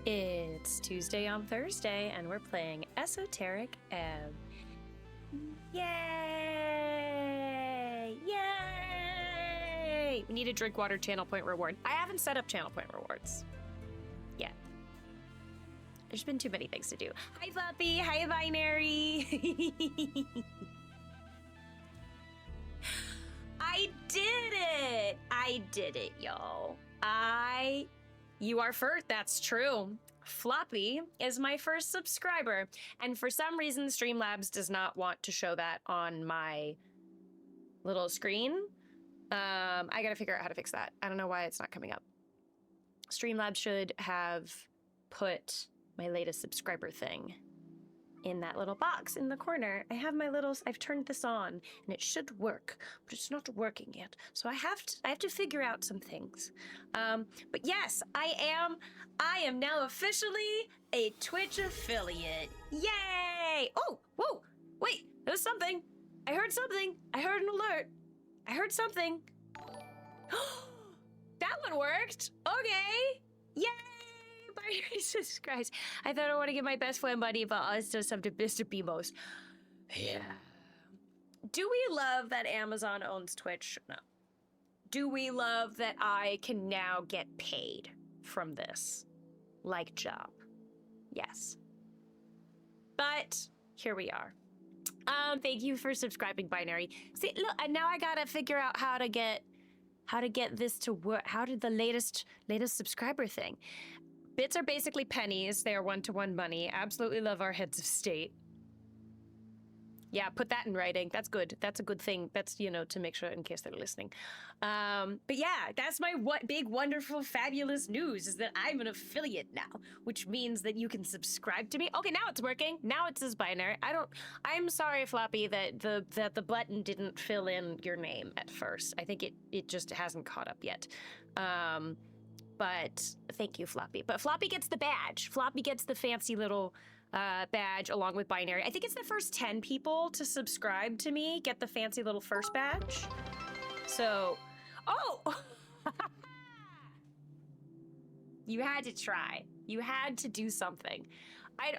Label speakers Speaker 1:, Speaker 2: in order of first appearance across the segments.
Speaker 1: It's Tuesday on Thursday, and we're playing Esoteric M. Yay! Yay! We need a drink water channel point reward. I haven't set up channel point rewards yet. There's been too many things to do. Hi, Fluffy. Hi, Binary. I did it! I did it, y'all. You are first. That's true. Floppy is my first subscriber, and for some reason Streamlabs does not want to show that on my little screen. I gotta figure out how to fix that. I don't know why it's not coming up. Streamlabs should have put my latest subscriber thing in that little box in the corner. I've turned this on and it should work, but it's not working yet. So I have to figure out some things. But yes, I am now officially a Twitch affiliate. Yay! Oh, whoa, wait, there's something. I heard something. I heard an alert. I heard something. That one worked. Okay. Yay! Jesus Christ. I thought I want to give my best friend buddy, but also something Mr. Bimos. Yeah. Do we love that Amazon owns Twitch? No. Do we love that I can now get paid from this? Like job. Yes. But here we are. Thank you for subscribing, Binary. See, look, and now I gotta figure out how to get this to work. How did the latest subscriber thing? Bits are basically pennies. They are one-to-one money. Absolutely love our heads of state. Yeah, put that in writing. That's good. That's a good thing. That's, to make sure in case they're listening. But yeah, that's my big, wonderful, fabulous news is that I'm an affiliate now, which means that you can subscribe to me. Okay, now it's working. Now it says Binary. I'm sorry, Floppy, that the button didn't fill in your name at first. I think it just hasn't caught up yet. But thank you, Floppy. But Floppy gets the badge. Floppy gets the fancy little badge along with Binary. I think it's the first 10 people to subscribe to me get the fancy little first badge. So, oh! You had to try. You had to do something.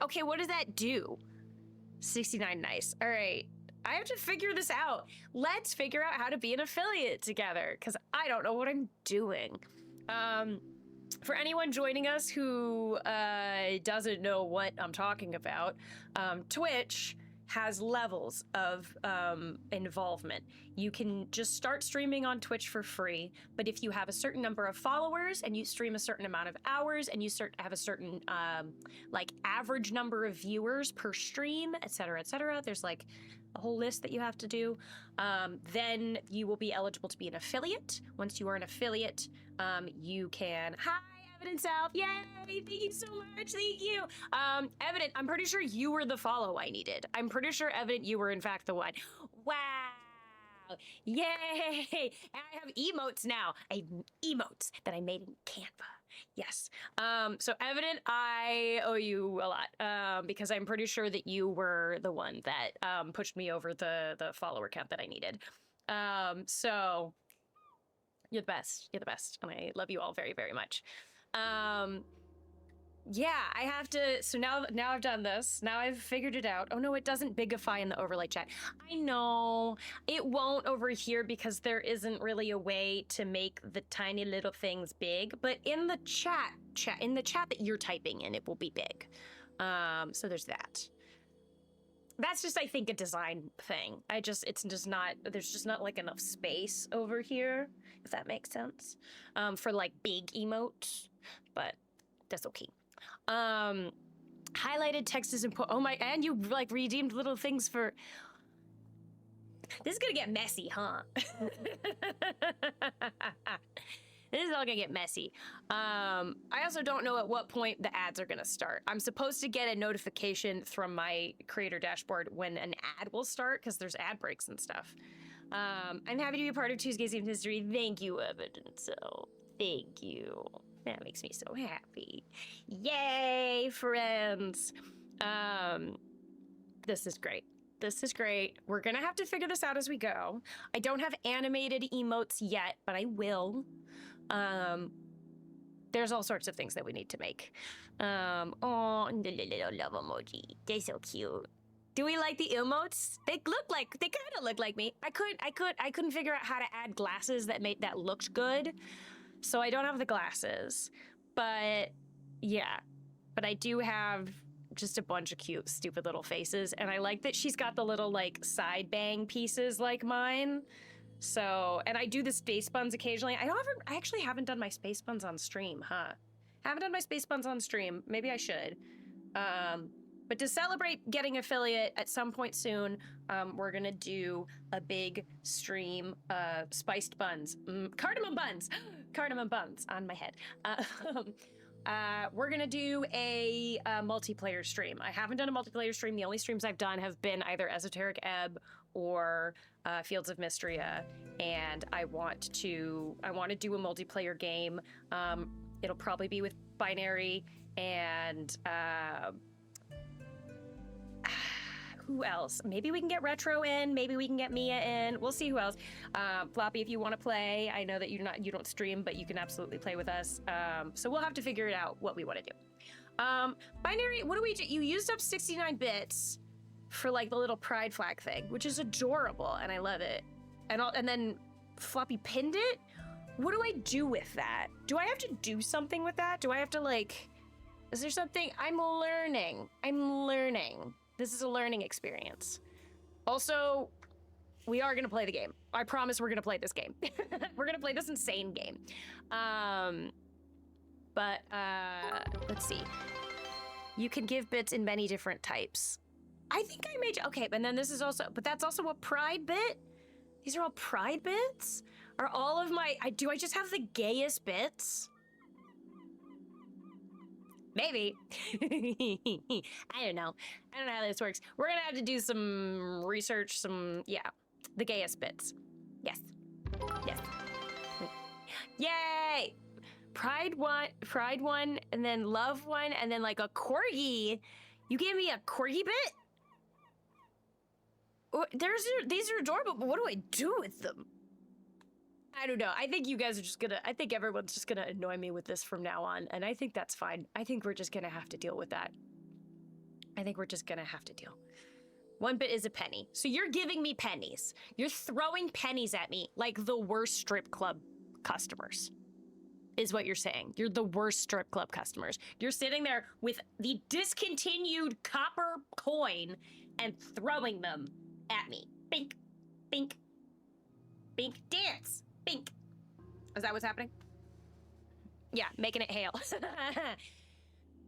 Speaker 1: Okay, what does that do? 69, nice. All right. I have to figure this out. Let's figure out how to be an affiliate together, because I don't know what I'm doing. For anyone joining us who doesn't know what I'm talking about, Twitch has levels of involvement. You can just start streaming on Twitch for free, but if you have a certain number of followers and you stream a certain amount of hours and you have a certain average number of viewers per stream, etc., there's like a whole list that you have to do, then you will be eligible to be an affiliate. Once you are an affiliate, you can... Hi, Evident Self! Yay! Thank you so much! Thank you! Evident, I'm pretty sure you were the follow I needed. I'm pretty sure, Evident, you were in fact the one. Wow! Yay! And I have emotes now. I have emotes that I made in Canva. Yes. So Evident, I owe you a lot, because I'm pretty sure that you were the one that pushed me over the follower count that I needed. So you're the best. You're the best. And I love you all very, very much. Yeah, I have to, so now I've done this. Now I've figured it out. Oh no, it doesn't bigify in the overlay chat. I know, it won't over here because there isn't really a way to make the tiny little things big, but in the chat that you're typing in, it will be big. So there's that. That's just, I think, a design thing. there's just not like enough space over here, if that makes sense, for like big emotes, but that's okay. Highlighted text is important. Oh my, and you like redeemed little things for... This is gonna get messy, huh? This is all gonna get messy. I also don't know at what point the ads are gonna start. I'm supposed to get a notification from my creator dashboard when an ad will start, because there's ad breaks and stuff. I'm happy to be a part of Tuesday's Game History. Thank you, Evident. So, thank you. That makes me so happy. Yay, friends. This is great. This is great. We're gonna have to figure this out as we go. I don't have animated emotes yet, but I will. there's all sorts of things that we need to make. Oh, the little love emoji. They're so cute. Do we like the emotes? They kind of look like me. I couldn't figure out how to add glasses that looked good. So I don't have the glasses. But yeah, but I do have just a bunch of cute, stupid little faces. And I like that she's got the little like side bang pieces like mine. So, and I do the space buns occasionally. I actually haven't done my space buns on stream, huh? Haven't done my space buns on stream. Maybe I should. But to celebrate getting affiliate at some point soon, we're gonna do a big stream of spiced buns. Cardamom buns! Cardamom buns on my head. We're gonna do a multiplayer stream. I haven't done a multiplayer stream. The only streams I've done have been either Esoteric Ebb or Fields of Mystria, and I want to do a multiplayer game. It'll probably be with Binary and who else? Maybe we can get Retro in. Maybe we can get Mia in. We'll see who else. Floppy, if you want to play, I know that you don't stream, but you can absolutely play with us. So we'll have to figure it out what we want to do. Binary, what do we do? You used up 69 bits for like the little pride flag thing, which is adorable, and I love it. And then Floppy pinned it. What do I do with that? Do I have to do something with that? Do I have to like? Is there something? I'm learning. This is a learning experience. Also, we are gonna play the game. I promise we're gonna play this game. We're gonna play this insane game. Let's see. You can give bits in many different types. I think I made, okay, but then this is also, but that's also a pride bit? These are all pride bits? Are all of my, do I just have the gayest bits? Maybe. I don't know how this works. We're gonna have to do some research, the gayest bits. Yes. Yay! Pride one, and then love one, and then like a corgi. You gave me a corgi bit? These are adorable, but what do I do with them? I don't know. I think you guys are I think everyone's just gonna annoy me with this from now on, and I think that's fine. I think we're just gonna have to deal with that. One bit is a penny. So you're giving me pennies. You're throwing pennies at me like the worst strip club customers, is what you're saying. You're the worst strip club customers. You're sitting there with the discontinued copper coin and throwing them at me. Bink, bink, bink, dance. Bink. Is that what's happening? Yeah, making it hail.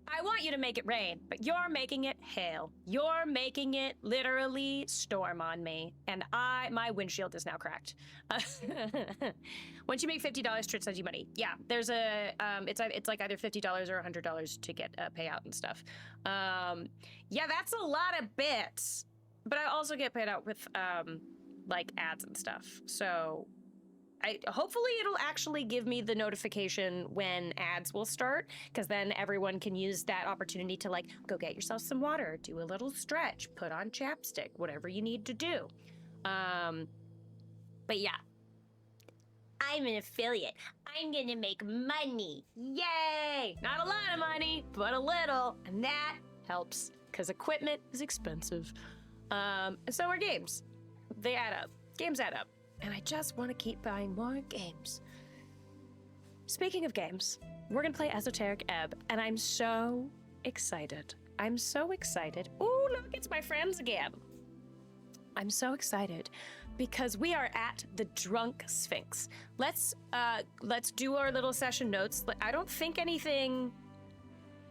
Speaker 1: I want you to make it rain, but you're making it hail. You're making it literally storm on me, and my windshield is now cracked. Once you make $50, Twitch sends you money. Yeah, there's a it's like either $50 or $100 to get a payout and stuff. Yeah, that's a lot of bits, but I also get paid out with like ads and stuff. So hopefully it'll actually give me the notification when ads will start, because then everyone can use that opportunity to like go get yourself some water, do a little stretch, put on chapstick, whatever you need to do. But yeah, I'm an affiliate. I'm gonna make money. Yay! Not a lot of money, but a little, and that helps because equipment is expensive. And so are games. They add up. Games add up. And I just want to keep buying more games. Speaking of games, we're going to play Esoteric Ebb, and I'm so excited. Ooh, look, it's my friends again. I'm so excited because we are at the Drunk SPHINX. Let's do our little session notes. I don't think anything...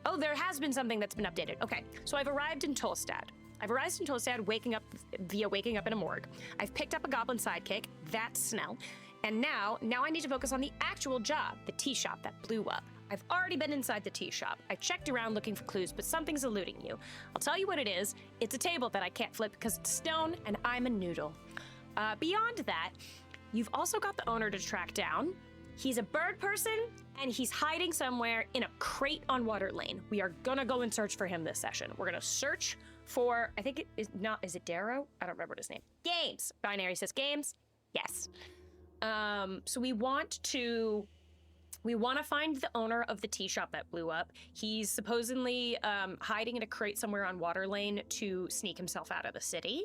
Speaker 1: Oh, there has been something that's been updated. Okay, so I've arrived in Tolstad. Waking up in a morgue. I've picked up a goblin sidekick, that's Snell. And now I need to focus on the actual job, the tea shop that blew up. I've already been inside the tea shop. I checked around looking for clues, but something's eluding you. I'll tell you what it is. It's a table that I can't flip because it's stone and I'm a noodle. Beyond that, you've also got the owner to track down. He's a bird person, and he's hiding somewhere in a crate on Water Lane. We are gonna go and search for him this session. We're gonna search for, I think is it Darrow? I don't remember what his name. Games. Binary says games. Yes. So we want to We want to find the owner of the tea shop that blew up. He's supposedly hiding in a crate somewhere on Water Lane to sneak himself out of the city,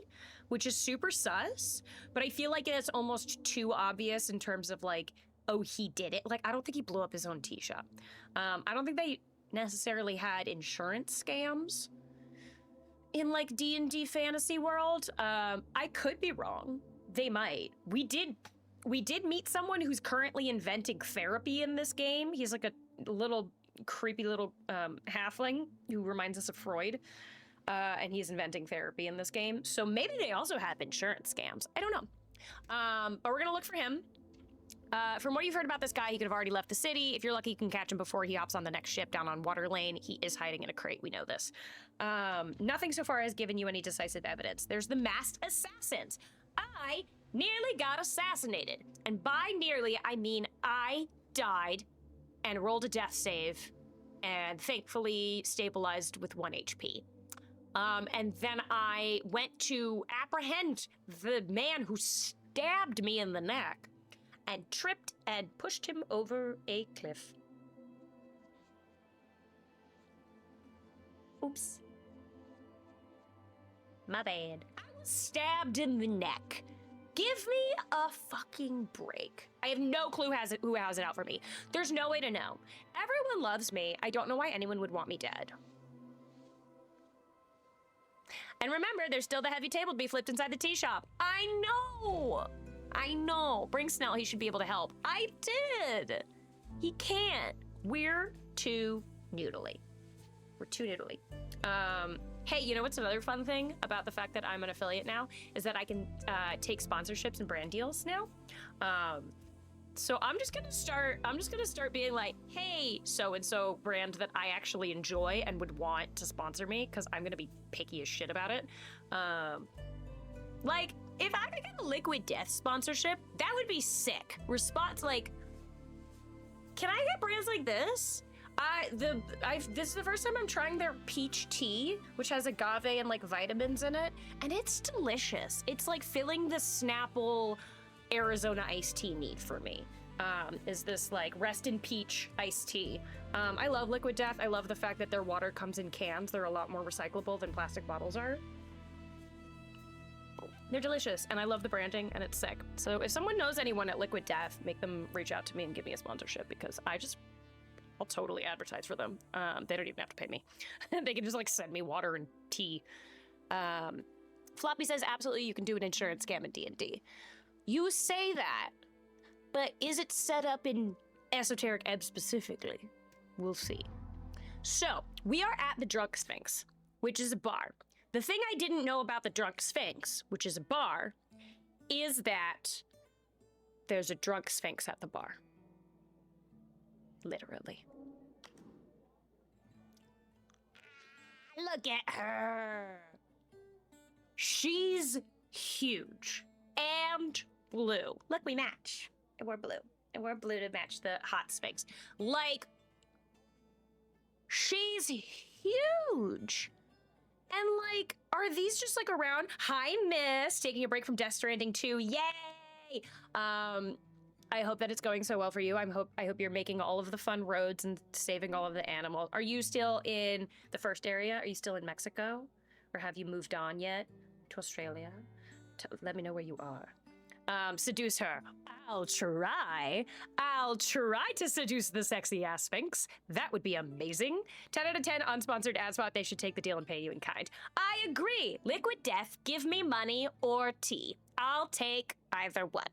Speaker 1: which is super sus. But I feel like it's almost too obvious in terms of like, oh, he did it. Like, I don't think he blew up his own tea shop. I don't think they necessarily had insurance scams in like D&D fantasy world. I could be wrong. They might. We did meet someone who's currently inventing therapy in this game. He's like a little creepy little halfling who reminds us of Freud. And he's inventing therapy in this game. So maybe they also have insurance scams. I don't know. But we're gonna look for him. From what you've heard about this guy, he could have already left the city. If you're lucky, you can catch him before he hops on the next ship down on Water Lane. He is hiding in a crate, we know this. Nothing so far has given you any decisive evidence. There's the masked assassins. I nearly got assassinated. And by nearly, I mean I died and rolled a death save and thankfully stabilized with 1 HP. And then I went to apprehend the man who stabbed me in the neck and tripped and pushed him over a cliff. Oops. My bad. I was stabbed in the neck. Give me a fucking break. I have no clue who has it out for me. There's no way to know. Everyone loves me. I don't know why anyone would want me dead. And remember, there's still the heavy table to be flipped inside the tea shop. I know. Bring Snell, he should be able to help. I did. He can't. We're too noodly. Hey, you know what's another fun thing about the fact that I'm an affiliate now is that I can take sponsorships and brand deals now. So I'm just gonna start being like, hey, so-and-so brand that I actually enjoy and would want to sponsor me, because I'm gonna be picky as shit about it. Like, if I could get a Liquid Death sponsorship, that would be sick. Like, can I get brands like this? This is the first time I'm trying their peach tea, which has agave and like vitamins in it, and it's delicious. It's like filling the Snapple Arizona iced tea need for me. Is this like rest in peach iced tea. I love Liquid Death. I love the fact that their water comes in cans. They're a lot more recyclable than plastic bottles are. They're delicious, and I love the branding, and it's sick. So if someone knows anyone at Liquid Death, make them reach out to me and give me a sponsorship, because I'll totally advertise for them. They don't even have to pay me. They can just like send me water and tea. Floppy says, absolutely, you can do an insurance scam in D&D. You say that, but is it set up in Esoteric Ebb specifically? We'll see. So, we are at the Drunk Sphinx, which is a bar. The thing I didn't know about the Drunk Sphinx, which is a bar, is that there's a Drunk Sphinx at the bar. Literally. Look at her. She's huge and blue. Look, we match. And we're blue. And we're blue to match the hot Sphinx. Like, she's huge. And like, are these just like around? Hi, Miss. Taking a break from Death Stranding 2. Yay! I hope that it's going so well for you. I hope you're making all of the fun roads and saving all of the animals. Are you still in the first area? Are you still in Mexico? Or have you moved on yet to Australia? Let me know where you are. Seduce her. I'll try to seduce the sexy ass Sphinx. That would be amazing. 10 out of 10 unsponsored ad spot. They should take the deal and pay you in kind. I agree. Liquid Death, give me money or tea. I'll take either one.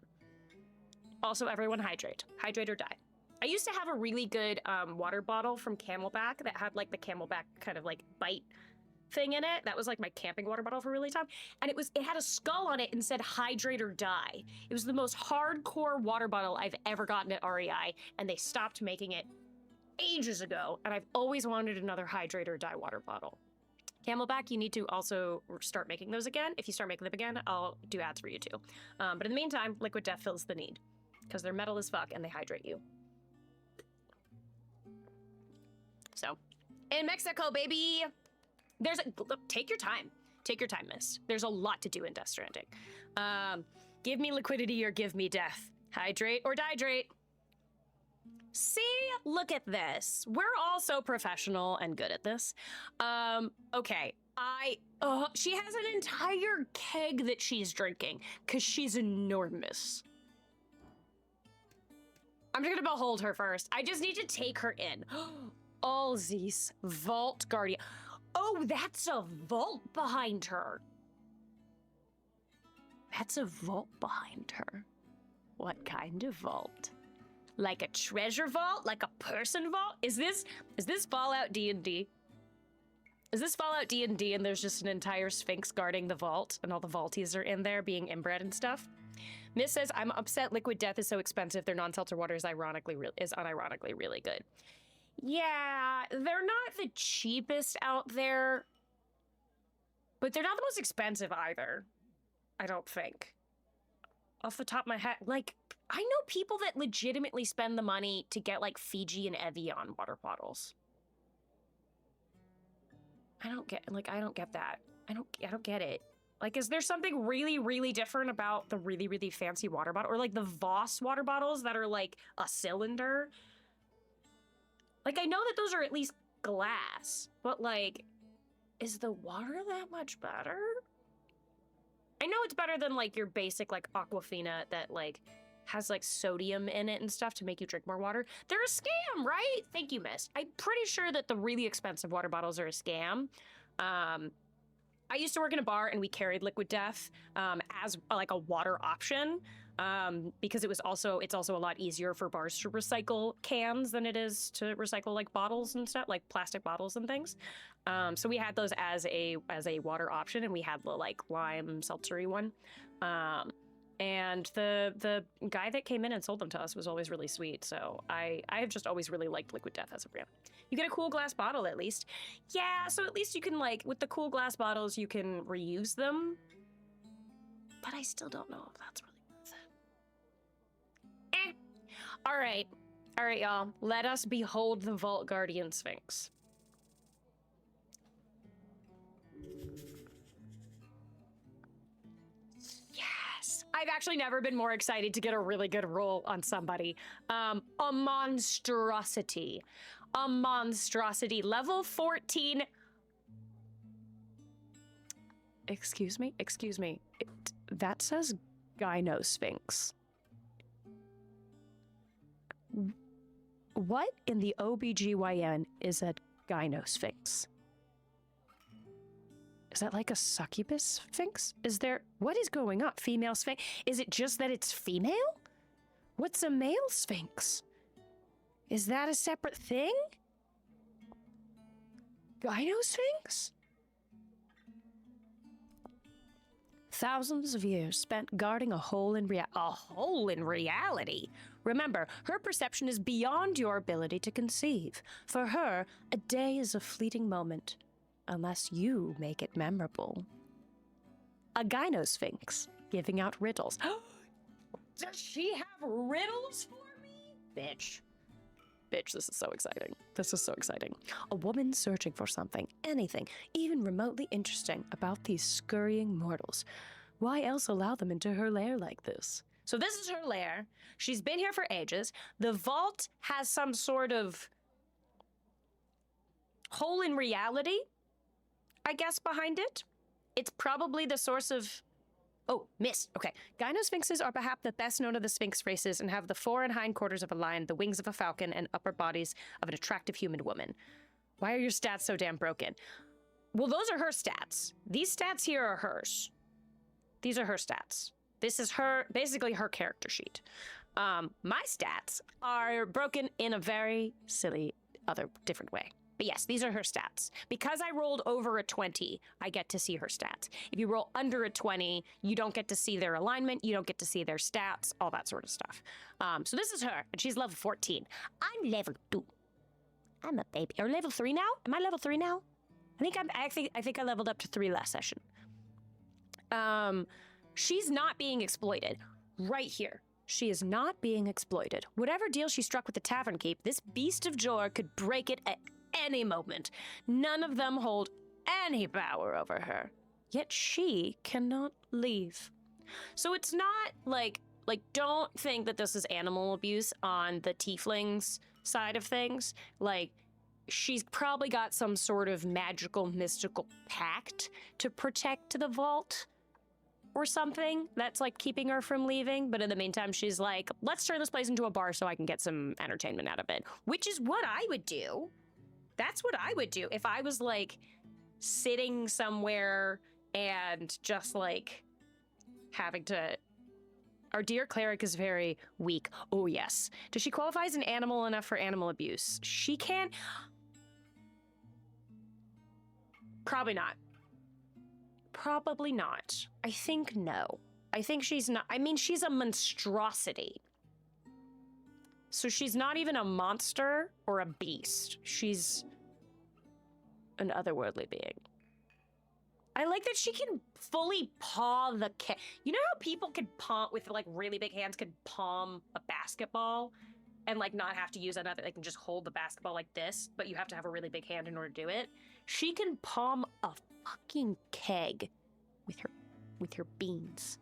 Speaker 1: Also, everyone hydrate. Hydrate or die. I used to have a really good water bottle from Camelback that had like the Camelback kind of like bite thing in it. That was like my camping water bottle for a really time. And it had a skull on it and said hydrate or die. It was the most hardcore water bottle I've ever gotten at REI, and they stopped making it ages ago. And I've always wanted another hydrate or die water bottle. Camelback, you need to also start making those again. If you start making them again, I'll do ads for you too. But in the meantime, Liquid Death fills the need, because they're metal as fuck and they hydrate you. So, in Mexico, baby, take your time. Take your time, miss. There's a lot to do in Death Stranding. Give me liquidity or give me death. Hydrate or dihydrate. See, look at this. We're all so professional and good at this. Okay. She has an entire keg that she's drinking because she's enormous. I'm just gonna behold her first. I just need to take her in. All these vault guardian. Oh, that's a vault behind her. That's a vault behind her. What kind of vault? Like a treasure vault? Like a person vault? Is this Fallout D&D? Is this Fallout D&D and there's just an entire Sphinx guarding the vault and all the vaulties are in there being inbred and stuff? Miss says, I'm upset liquid death is so expensive. Their non-seltzer water is unironically really good. Yeah, they're not the cheapest out there, but they're not the most expensive either. I don't think. Off the top of my head, like, I know people that legitimately spend the money to get, like, Fiji and Evian water bottles. I don't get that. I don't get it. Like, is there something really, really different about the really, really fancy water bottle? Or, like, the Voss water bottles that are, like, a cylinder? Like, I know that those are at least glass, but, like, is the water that much better? I know it's better than, like, your basic, like, Aquafina that, like, has, like, sodium in it and stuff to make you drink more water. They're a scam, right? Thank you, miss. I'm pretty sure that the really expensive water bottles are a scam. I used to work in a bar and we carried liquid death as, like, a water option because it's also a lot easier for bars to recycle cans than it is to recycle, like, bottles and stuff, like plastic bottles and things. So we had those as a water option, and we had the, like, lime seltzery one. And the guy that came in and sold them to us was always really sweet. So I have just always really liked Liquid Death as a brand. You get a cool glass bottle at least. Yeah, so at least you can, like, with the cool glass bottles, you can reuse them. But I still don't know if that's really worth it. All right, y'all. Let us behold the Vault Guardian Sphinx. I've actually never been more excited to get a really good roll on somebody. A monstrosity. A monstrosity. Level 14. Excuse me? That says Gynosphinx. What in the OBGYN is a Gynosphinx? Is that like a succubus sphinx? What is going on? Female sphinx? Is it just that it's female? What's a male sphinx? Is that a separate thing? Gynosphinx? Thousands of years spent guarding a hole in reality. Remember, her perception is beyond your ability to conceive. For her, a day is a fleeting moment. Unless you make it memorable. A Gynosphinx giving out riddles. Does she have riddles for me? Bitch, this is so exciting. A woman searching for something, anything, even remotely interesting about these scurrying mortals. Why else allow them into her lair like this? So this is her lair. She's been here for ages. The vault has some sort of hole in reality, I guess, behind it. It's probably the source of... Oh, miss. Okay. Gynosphinxes are perhaps the best known of the sphinx races and have the fore and hindquarters of a lion, the wings of a falcon, and upper bodies of an attractive human woman. Why are your stats so damn broken? Well, those are her stats. These stats here are hers. These are her stats. This is her, basically her character sheet. My stats are broken in a very silly, different way. But yes, these are her stats. Because I rolled over a 20, I get to see her stats. If you roll under a 20, you don't get to see their alignment, you don't get to see their stats, all that sort of stuff. So this is her, and she's level 14. I'm level 2. I'm a baby. Or level 3 now? Am I level 3 now? I think I leveled up to 3 last session. She's not being exploited. Right here. She is not being exploited. Whatever deal she struck with the Tavern Keep, this beast of Jor could break it at any moment. None of them hold any power over her. Yet she cannot leave. So it's not like like, don't think that this is animal abuse on the tieflings side of things. Like, she's probably got some sort of magical, mystical pact to protect the vault or something that's like keeping her from leaving. But in the meantime, she's like, let's turn this place into a bar so I can get some entertainment out of it, which is what I would do. That's what I would do if I was like sitting somewhere and just like having to. Our dear cleric is very weak. Oh, yes. Does she qualify as an animal enough for animal abuse? She can. Probably not. Probably not. I think no. I think she's not. I mean, she's a monstrosity. So she's not even a monster or a beast. She's an otherworldly being. I like that she can fully paw the You know how people can palm, with like really big hands, can palm a basketball and like not have to use another, they can just hold the basketball like this, but you have to have a really big hand in order to do it. She can palm a fucking keg with her beans.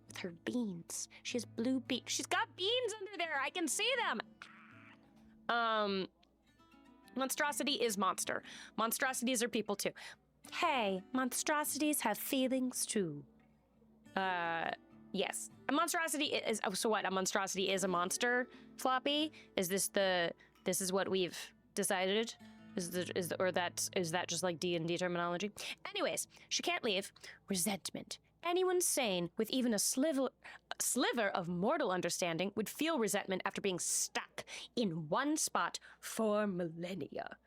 Speaker 1: With her beans. She has blue beans. She's got beans under there. I can see them. Monstrosity is monster. Monstrosities are people too. Hey, monstrosities have feelings too. Yes. A monstrosity is, oh, so what? A monstrosity is a monster, Floppy? Is this what we've decided? Is that just like D&D terminology? Anyways, she can't leave. Resentment. Anyone sane with even a sliver of mortal understanding would feel resentment after being stuck in one spot for millennia.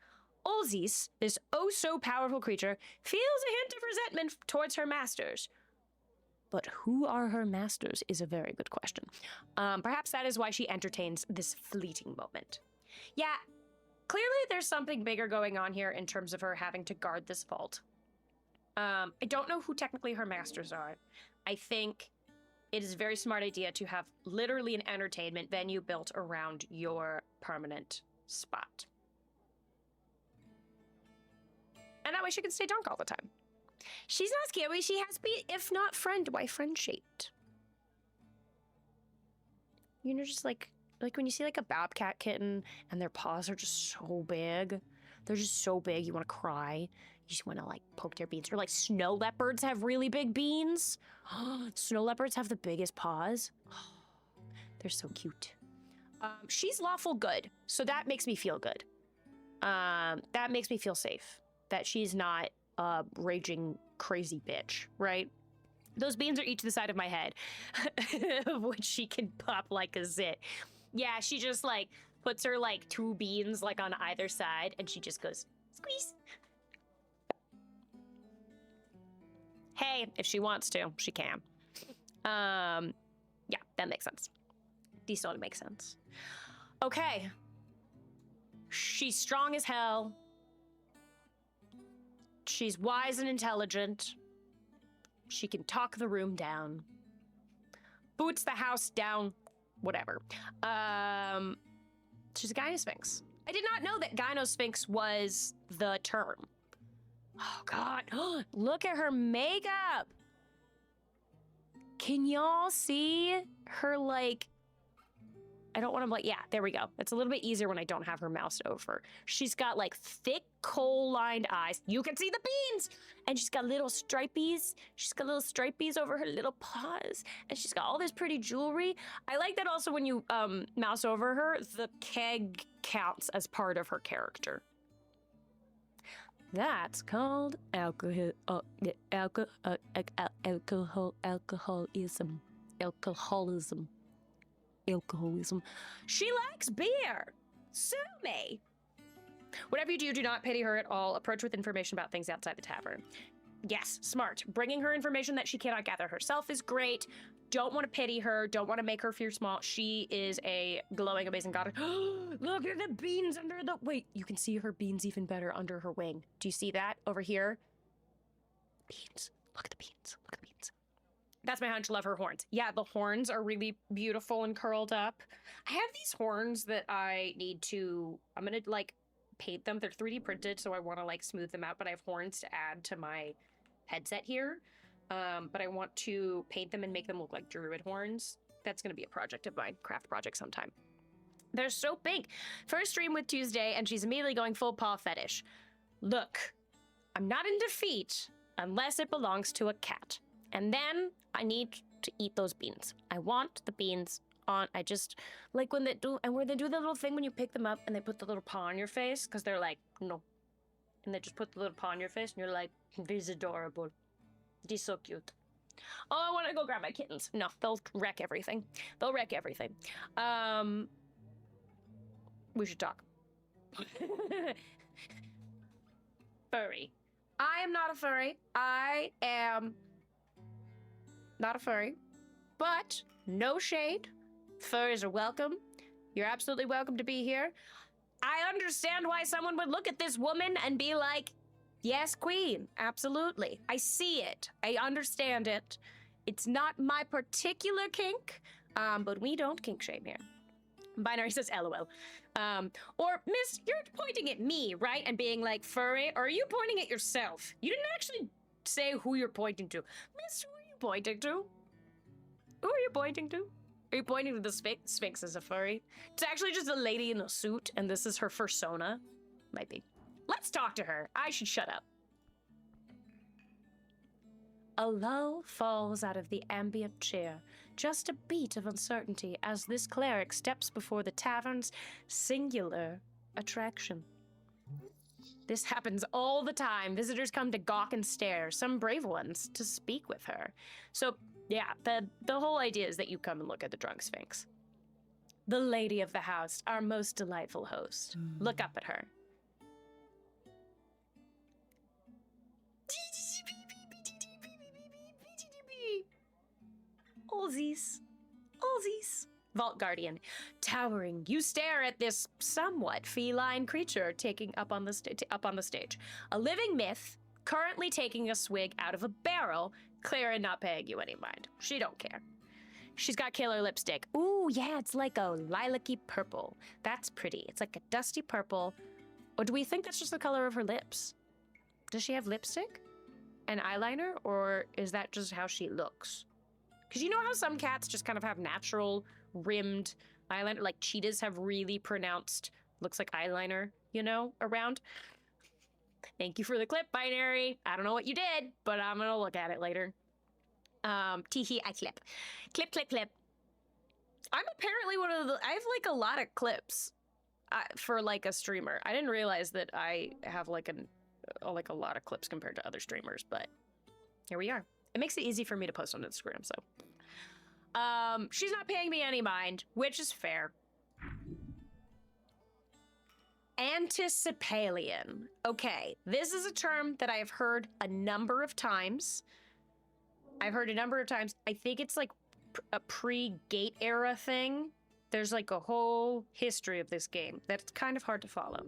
Speaker 1: Olzis, this oh-so-powerful creature, feels a hint of resentment towards her masters. But who are her masters is a very good question. Perhaps that is why she entertains this fleeting moment. Yeah, clearly there's something bigger going on here in terms of her having to guard this vault. I don't know who technically her masters are. I think it is a very smart idea to have literally an entertainment venue built around your permanent spot. And that way she can stay drunk all the time. She's not scary. She has to be, if not friend, why friend-shaped? You know, just like when you see like a bobcat kitten and their paws are just so big. They're just so big, you want to cry. You just want to like poke their beans. Or like snow leopards have really big beans. Snow leopards have the biggest paws. They're so cute. She's lawful good, so that makes me feel good. That makes me feel safe. That she's not a raging crazy bitch, right? Those beans are each the side of my head, of which she can pop like a zit. Yeah, she just like puts her like two beans like on either side, and she just goes, squeeze. Hey, if she wants to, she can. Yeah, that makes sense. These don't make sense. Okay. She's strong as hell. She's wise and intelligent. She can talk the room down. Boots the house down. Whatever. She's a gynosphinx. I did not know that gynosphinx was the term. Oh, God. Look at her makeup. Can y'all see her, like... I don't want to, like, yeah, there we go. It's a little bit easier when I don't have her moused over. She's got, like, thick, coal-lined eyes. You can see the beans! And she's got little stripies. She's got little stripies over her little paws. And she's got all this pretty jewelry. I like that also when you mouse over her, the keg counts as part of her character. That's called alcoholism. Alcoholism. She likes beer. Sue me. Whatever you do, do not pity her at all. Approach with information about things outside the tavern. Yes, smart. Bringing her information that she cannot gather herself is great. Don't want to pity her. Don't want to make her feel small. She is a glowing, amazing goddess. Look at the beans under the... Wait, you can see her beans even better under her wing. Do you see that over here? Beans. Look at the beans. Look at the beans. That's my hunch. Love her horns. Yeah, the horns are really beautiful and curled up. I have these horns that I need to... I'm going to, like, paint them. They're 3D printed, so I want to, like, smooth them out, but I have horns to add to my headset here. But I want to paint them and make them look like druid horns. That's going to be a project of mine, craft project sometime. They're so pink. First stream with Tuesday, and she's immediately going full paw fetish. Look, I'm not in defeat unless it belongs to a cat. And then I need to eat those beans. I want the beans on. I just like when they do, and where they do the little thing when you pick them up and they put the little paw on your face because they're like, no. And they just put the little paw on your face and you're like, this is adorable. This is so cute. Oh, I want to go grab my kittens. No, they'll wreck everything. They'll wreck everything. We should talk. Furry. I am not a furry. I am not a furry. But no shade. Furries are welcome. You're absolutely welcome to be here. I understand why someone would look at this woman and be like, yes, queen, absolutely. I see it. I understand it. It's not my particular kink, but we don't kink shame here. Binary says LOL. Or, miss, you're pointing at me, right? And being like, furry, or are you pointing at yourself? You didn't actually say who you're pointing to. Miss, who are you pointing to? Who are you pointing to? Are you pointing to the Sphinx? Sphinx is a furry. It's actually just a lady in a suit, and this is her fursona. Might be. Let's talk to her. I should shut up. A lull falls out of the ambient cheer, just a beat of uncertainty as this cleric steps before the tavern's singular attraction. This happens all the time. Visitors come to gawk and stare, some brave ones to speak with her. So, yeah, the whole idea is that you come and look at the drunk Sphinx. The lady of the house, our most delightful host. Look up at her. Allsies. Allsies. Vault Guardian. Towering, you stare at this somewhat feline creature taking up on the stage. A living myth, currently taking a swig out of a barrel, Clara not paying you any mind. She don't care. She's got killer lipstick. Ooh, yeah, it's like a lilac-y purple. That's pretty. It's like a dusty purple. Or do we think that's just the color of her lips? Does she have lipstick and eyeliner, or is that just how she looks? Because you know how some cats just kind of have natural rimmed eyeliner, like cheetahs have really pronounced, looks like eyeliner, you know, around? Thank you for the clip, Binary. I don't know what you did, but I'm gonna look at it later. Teehee, I clip. Clip, clip, clip. I'm apparently one of the, I have like a lot of clips for like a streamer. I didn't realize that I have like a lot of clips compared to other streamers, but here we are. It makes it easy for me to post on Instagram, so. She's not paying me any mind, which is fair. Anticipalian. Okay, this is a term that I have heard a number of times. I think it's like a pre-gate era thing. There's like a whole history of this game that's kind of hard to follow.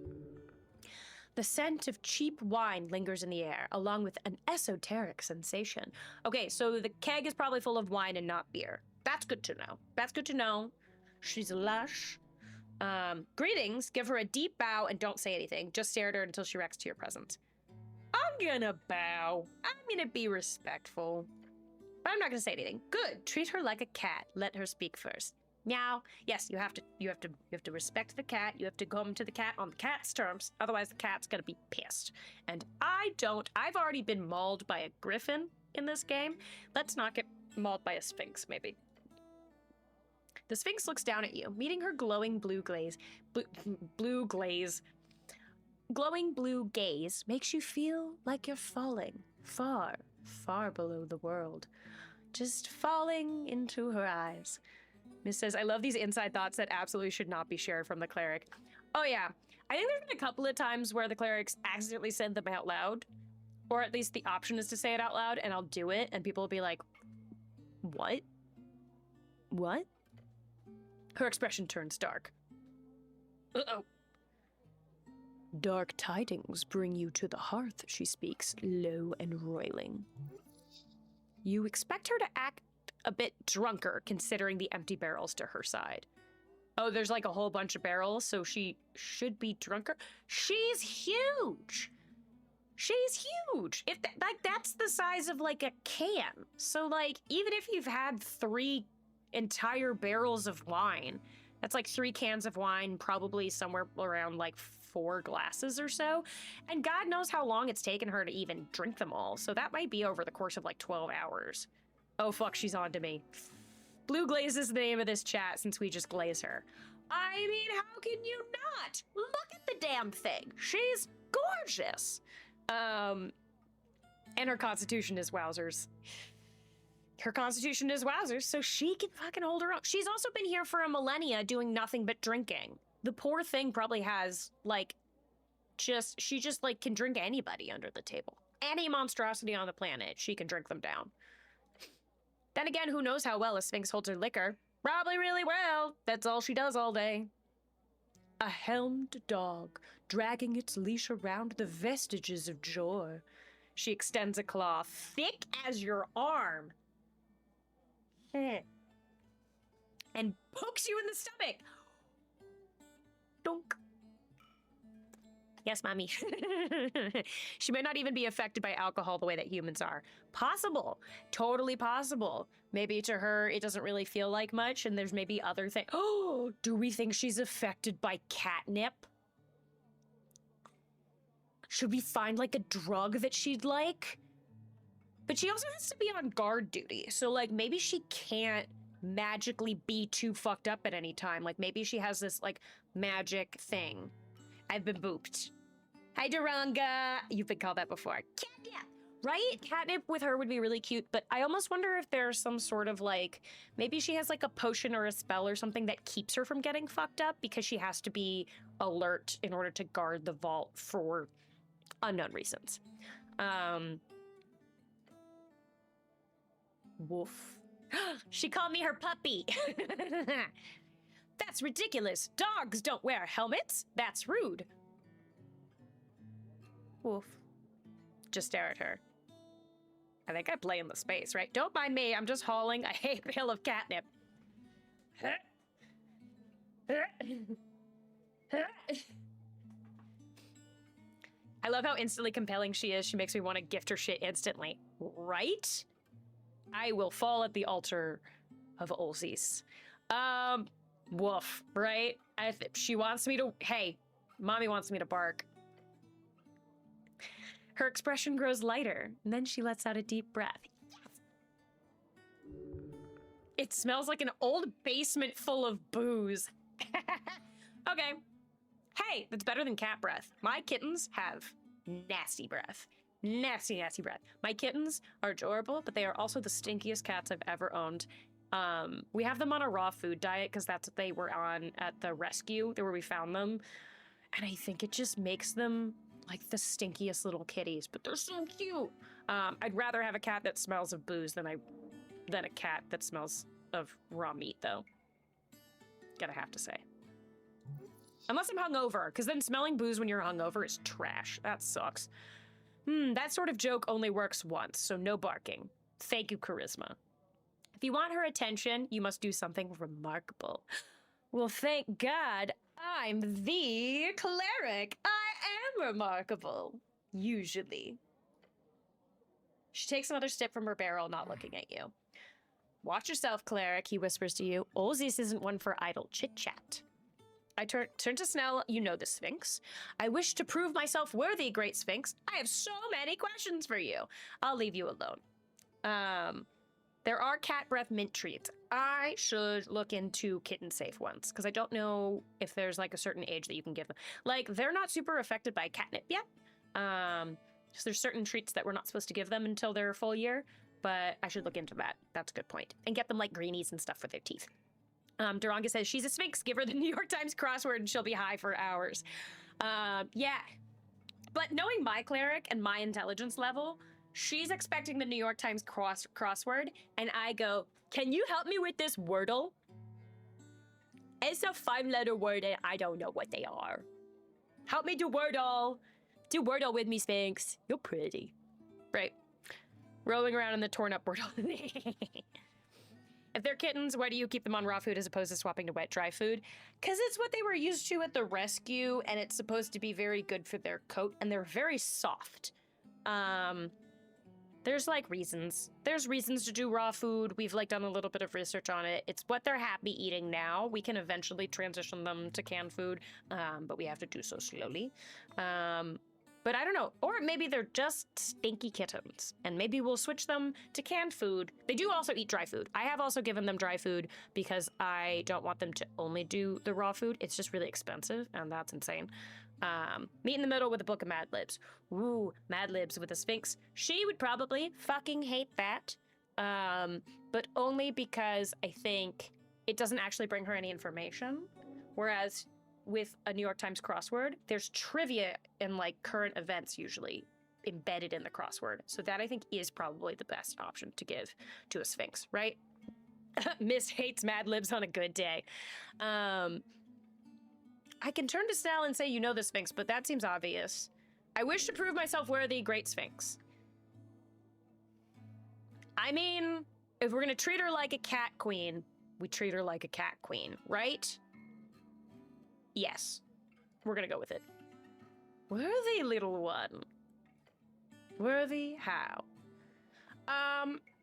Speaker 1: The scent of cheap wine lingers in the air, along with an esoteric sensation. Okay, so the keg is probably full of wine and not beer. That's good to know. That's good to know. She's lush. Greetings. Give her a deep bow and don't say anything. Just stare at her until she reacts to your presence. I'm gonna bow. I'm gonna be respectful. But I'm not gonna say anything. Good. Treat her like a cat. Let her speak first. Meow. Yes, you have to respect the cat. You have to come to the cat on the cat's terms. Otherwise, the cat's gonna be pissed. And I've already been mauled by a griffin in this game. Let's not get mauled by a sphinx, maybe. The Sphinx looks down at you, meeting her glowing blue glaze. Glowing blue gaze makes you feel like you're falling far, far below the world. Just falling into her eyes. Miss says, I love these inside thoughts that absolutely should not be shared from the cleric. Oh yeah, I think there's been a couple of times where the clerics accidentally said them out loud, or at least the option is to say it out loud, and I'll do it, and people will be like, what? What? Her expression turns dark. Uh-oh. Dark tidings bring you to the hearth, she speaks, low and roiling. You expect her to act a bit drunker, considering the empty barrels to her side. Oh, there's like a whole bunch of barrels, so she should be drunker. She's huge! She's huge! That's the size of like a can. So like, even if you've had 3 entire barrels of wine. That's like 3 cans of wine, probably somewhere around like 4 glasses or so. And God knows how long it's taken her to even drink them all. So that might be over the course of like 12 hours. Oh, fuck, she's on to me. Blue Glaze is the name of this chat since we just glaze her. I mean, how can you not? Look at the damn thing. She's gorgeous. And her constitution is wowzers. Her constitution is wowzers, so she can fucking hold her own. She's also been here for a millennia doing nothing but drinking. The poor thing probably has, like, she just, like, can drink anybody under the table. Any monstrosity on the planet, she can drink them down. Then again, who knows how well a Sphinx holds her liquor? Probably really well. That's all she does all day. A helmed dog, dragging its leash around the vestiges of joy. She extends a claw, thick as your arm. And pokes you in the stomach. Dunk. Yes, mommy. She might not even be affected by alcohol the way that humans are. Possible. Totally possible. Maybe to her, it doesn't really feel like much, and there's maybe other things. Oh, do we think she's affected by catnip? Should we find, like, a drug that she'd like? But she also has to be on guard duty. So, like, maybe she can't magically be too fucked up at any time. Like, maybe she has this, like, magic thing. I've been booped. Hi, Duranga. You've been called that before. Catnip, right? Catnip with her would be really cute, but I almost wonder if there's some sort of, like, maybe she has, like, a potion or a spell or something that keeps her from getting fucked up because she has to be alert in order to guard the vault for unknown reasons. Woof. She called me her puppy. That's ridiculous. Dogs don't wear helmets. That's rude. Woof. Just stare at her. I think I play in the space, right? Don't mind me. I'm just hauling a hay bale of catnip. I love how instantly compelling she is. She makes me want to gift her shit instantly. Right? I will fall at the altar of Olzis. Woof, right? She wants me to, hey, mommy wants me to bark. Her expression grows lighter, and then she lets out a deep breath. It smells like an old basement full of booze. Okay. Hey, that's better than cat breath. My kittens have nasty breath. Nasty, nasty breath. My kittens are adorable, but they are also the stinkiest cats I've ever owned. We have them on a raw food diet because that's what they were on at the rescue, where we found them. And I think it just makes them like the stinkiest little kitties, but they're so cute. I'd rather have a cat that smells of booze than a cat that smells of raw meat, though. Gotta have to say. Unless I'm hungover, because then smelling booze when you're hungover is trash. That sucks. That sort of joke only works once, so no barking. Thank you, Charisma. If you want her attention, you must do something remarkable. Well, thank God I'm the cleric. I am remarkable. Usually. She takes another sip from her barrel, not looking at you. Watch yourself, cleric, he whispers to you. Olzis isn't one for idle chit-chat. I turn to Snell. You know the Sphinx. I wish to prove myself worthy, great Sphinx. I have so many questions for you. I'll leave you alone. There are cat breath mint treats. I should look into kitten-safe ones, because I don't know if there's, like, a certain age that you can give them. Like, they're not super affected by catnip yet. So there's certain treats that we're not supposed to give them until they're a full year, but I should look into that. That's a good point. And get them, like, greenies and stuff for their teeth. Duranga says, she's a Sphinx. Give her the New York Times crossword and she'll be high for hours. Yeah. But knowing my cleric and my intelligence level, she's expecting the New York Times crossword, and I go, can you help me with this wordle? It's a 5-letter word and I don't know what they are. Help me do wordle. Do wordle with me, Sphinx. You're pretty. Right. Rolling around in the torn up wordle. If they're kittens, why do you keep them on raw food as opposed to swapping to wet, dry food? Because it's what they were used to at the rescue, and it's supposed to be very good for their coat, and they're very soft. There's like reasons. There's reasons to do raw food. We've like done a little bit of research on it. It's what they're happy eating now. We can eventually transition them to canned food, but we have to do so slowly. But I don't know. Or maybe they're just stinky kittens, and maybe we'll switch them to canned food. They do also eat dry food. I have also given them dry food because I don't want them to only do the raw food. It's just really expensive, and that's insane. Meet in the middle with a book of Mad Libs. Ooh, Mad Libs with a Sphinx. She would probably fucking hate that. But only because I think it doesn't actually bring her any information. Whereas with a New York Times crossword, there's trivia and like current events usually embedded in the crossword. So that I think is probably the best option to give to a Sphinx, right? Miss hates Mad Libs on a good day. I can turn to Snell and say, you know the Sphinx, but that seems obvious. I wish to prove myself worthy, great Sphinx. I mean, if we're gonna treat her like a cat queen, we treat her like a cat queen, right? Yes, we're gonna go with it. Worthy little one. Worthy how?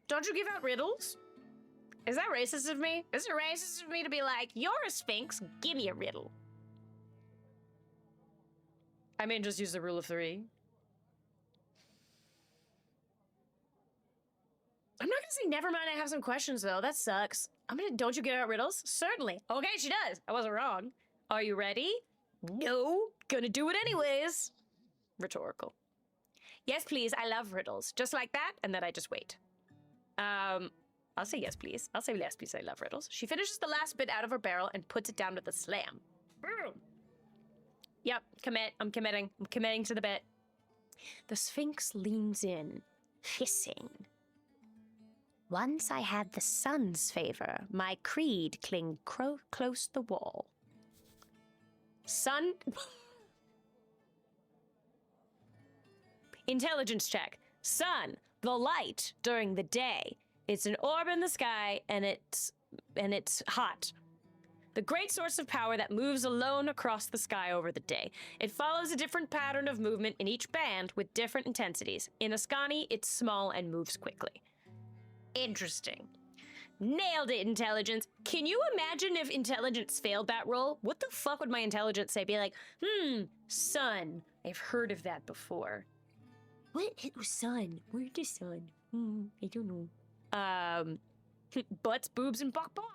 Speaker 1: Don't you give out riddles? Is that racist of me? Is it racist of me to be like, you're a Sphinx, give me a riddle? I mean, just use the rule of 3. I'm not gonna say never mind, I have some questions though. That sucks. Don't you get out riddles? Certainly. Okay, she does. I wasn't wrong. Are you ready? No. Gonna do it anyways. Rhetorical. Yes, please. I love riddles. Just like that, and then I just wait. I'll say yes, please. I'll say yes, please. I love riddles. She finishes the last bit out of her barrel and puts it down with a slam. Boom. Yep, commit. I'm committing. I'm committing to the bit. The Sphinx leans in, hissing. Once I had the sun's favor, my creed clinged close the wall. Sun... Intelligence check. Sun, the light during the day. It's an orb in the sky, and it's hot. The great source of power that moves alone across the sky over the day. It follows a different pattern of movement in each band with different intensities. In Ascani, it's small and moves quickly. Interesting. Nailed it, intelligence. Can you imagine if intelligence failed that roll? What the fuck would my intelligence say? Be like, sun. I've heard of that before. What? It was sun. Where's the sun? I don't know. Butts, boobs, and bok bok.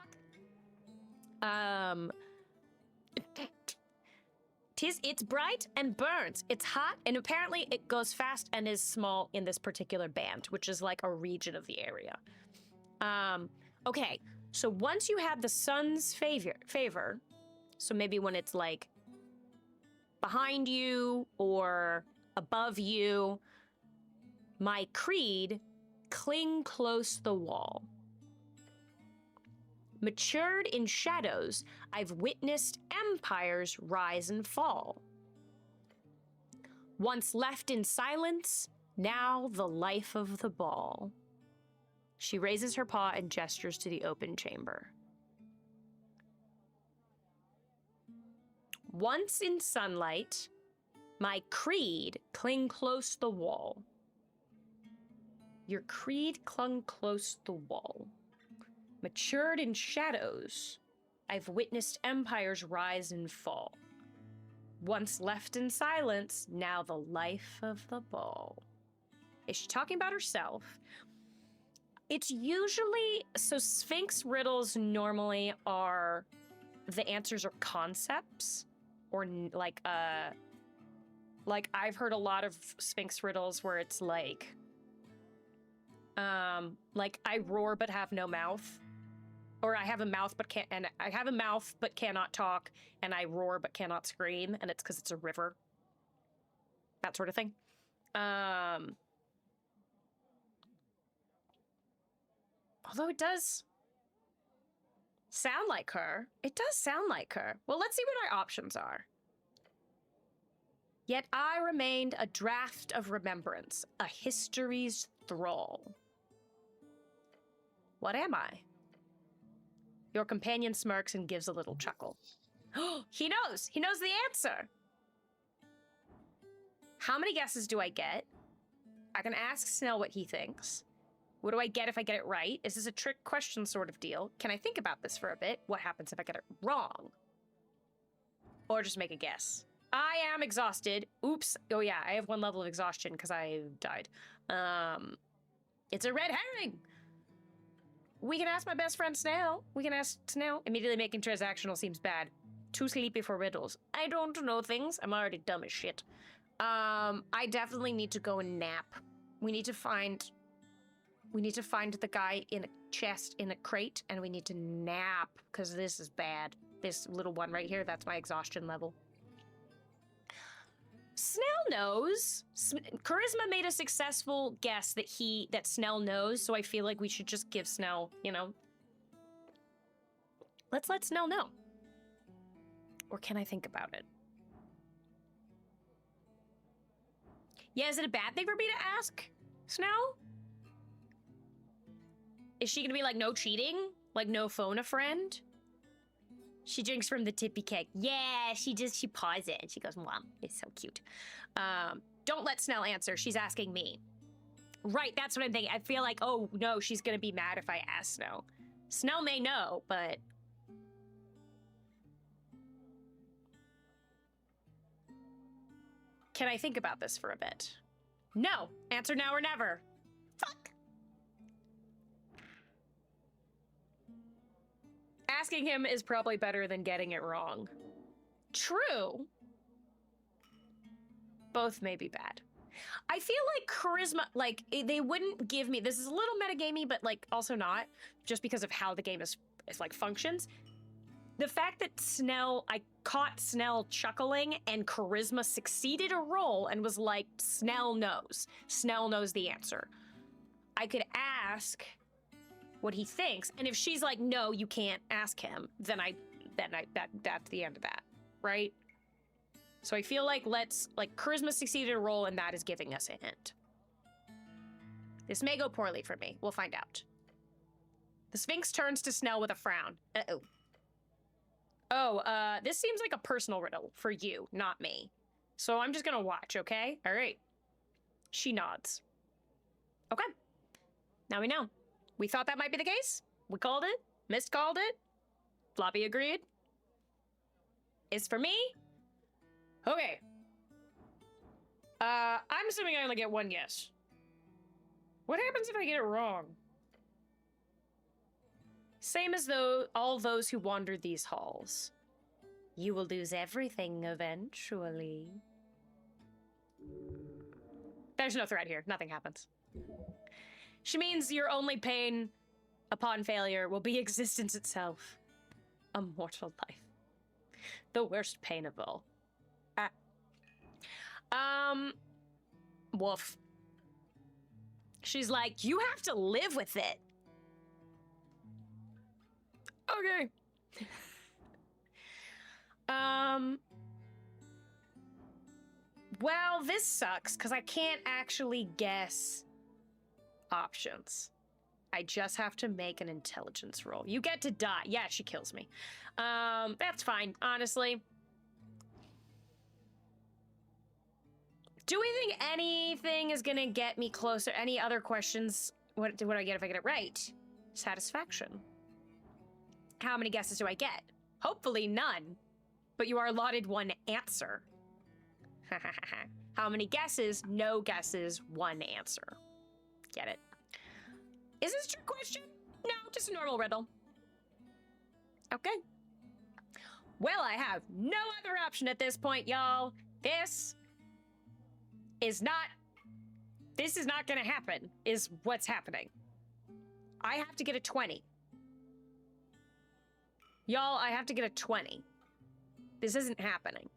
Speaker 1: It's bright and burns. It's hot, and apparently it goes fast and is small in this particular band, which is like a region of the area. Okay, so once you have the sun's favor, so maybe when it's like behind you or above you, my creed, cling close the wall. Matured in shadows, I've witnessed empires rise and fall. Once left in silence, now the life of the ball. She raises her paw and gestures to the open chamber. Once in sunlight, my creed cling close the wall. Your creed clung close the wall. Matured in shadows, I've witnessed empires rise and fall. Once left in silence, now the life of the ball. Is she talking about herself? It's usually, so Sphinx riddles normally are, the answers are concepts, or like I've heard a lot of Sphinx riddles where it's like I roar but have no mouth. Or I have a mouth but cannot talk, and I roar but cannot scream, and it's because it's a river. That sort of thing. Although it does sound like her. It does sound like her. Well, let's see what our options are. Yet I remained a draft of remembrance, a history's thrall. What am I? Your companion smirks and gives a little chuckle. He knows! He knows the answer! How many guesses do I get? I can ask Snell what he thinks. What do I get if I get it right? Is this a trick question sort of deal? Can I think about this for a bit? What happens if I get it wrong? Or just make a guess. I am exhausted. Oops. Oh yeah, I have 1 level of exhaustion because I died. It's a red herring. We can ask my best friend Snail. We can ask Snail. Immediately making transactional seems bad. Too sleepy for riddles. I don't know things. I'm already dumb as shit. I definitely need to go and nap. We need to find the guy in a chest in a crate, and we need to nap because this is bad. This little one right here, that's my exhaustion level. Snell knows. Charisma made a successful guess that Snell knows, so I feel like we should just give Snell, you know. Let's let Snell know. Or can I think about it? Yeah, is it a bad thing for me to ask Snell? Is she gonna be like, no cheating? Like, no phone a friend? She drinks from the tippy keg. Yeah, she paws it and she goes, Mom, it's so cute. Don't let Snell answer. She's asking me. Right, that's what I'm thinking. I feel like, oh no, she's gonna be mad if I ask Snell. Snell may know, but... Can I think about this for a bit? No, answer now or never. Fuck. Asking him is probably better than getting it wrong. True. Both may be bad. I feel like charisma, like, they wouldn't give me, this is a little metagamey, but like also not, just because of how the game is like functions. The fact that I caught Snell chuckling and charisma succeeded a roll and was like, Snell knows. Snell knows the answer. I could ask what he thinks, and if she's like, no, you can't ask him, then that's the end of that, right? So I feel like charisma succeeded a roll, and that is giving us a hint. This may go poorly for me. We'll find out. The Sphinx turns to Snell with a frown. Uh-oh. Oh, this seems like a personal riddle for you, not me. So I'm just gonna watch, okay? All right. She nods. Okay. Now we know. We thought that might be the case. We called it. Mist called it. Floppy agreed. It's for me. Okay. I'm assuming I only get 1 guess. What happens if I get it wrong? Same as though all those who wander these halls. You will lose everything eventually. There's no threat here. Nothing happens. She means your only pain upon failure will be existence itself. A mortal life. The worst pain of all. Woof. She's like, you have to live with it. Okay. Well, this sucks because I can't actually guess options. I just have to make an intelligence roll. You get to die. Yeah, she kills me. That's fine, honestly. Do we think anything is gonna get me closer? Any other questions? What do I get if I get it right? Satisfaction. How many guesses do I get? Hopefully none. But you are allotted 1 answer. How many guesses? No guesses, 1 answer. Get it? Is this a trick question? No, just a normal riddle. Okay. Well, I have no other option at this point, y'all. This is not gonna happen, is what's happening. I have to get a 20. Y'all, I have to get a 20. This isn't happening.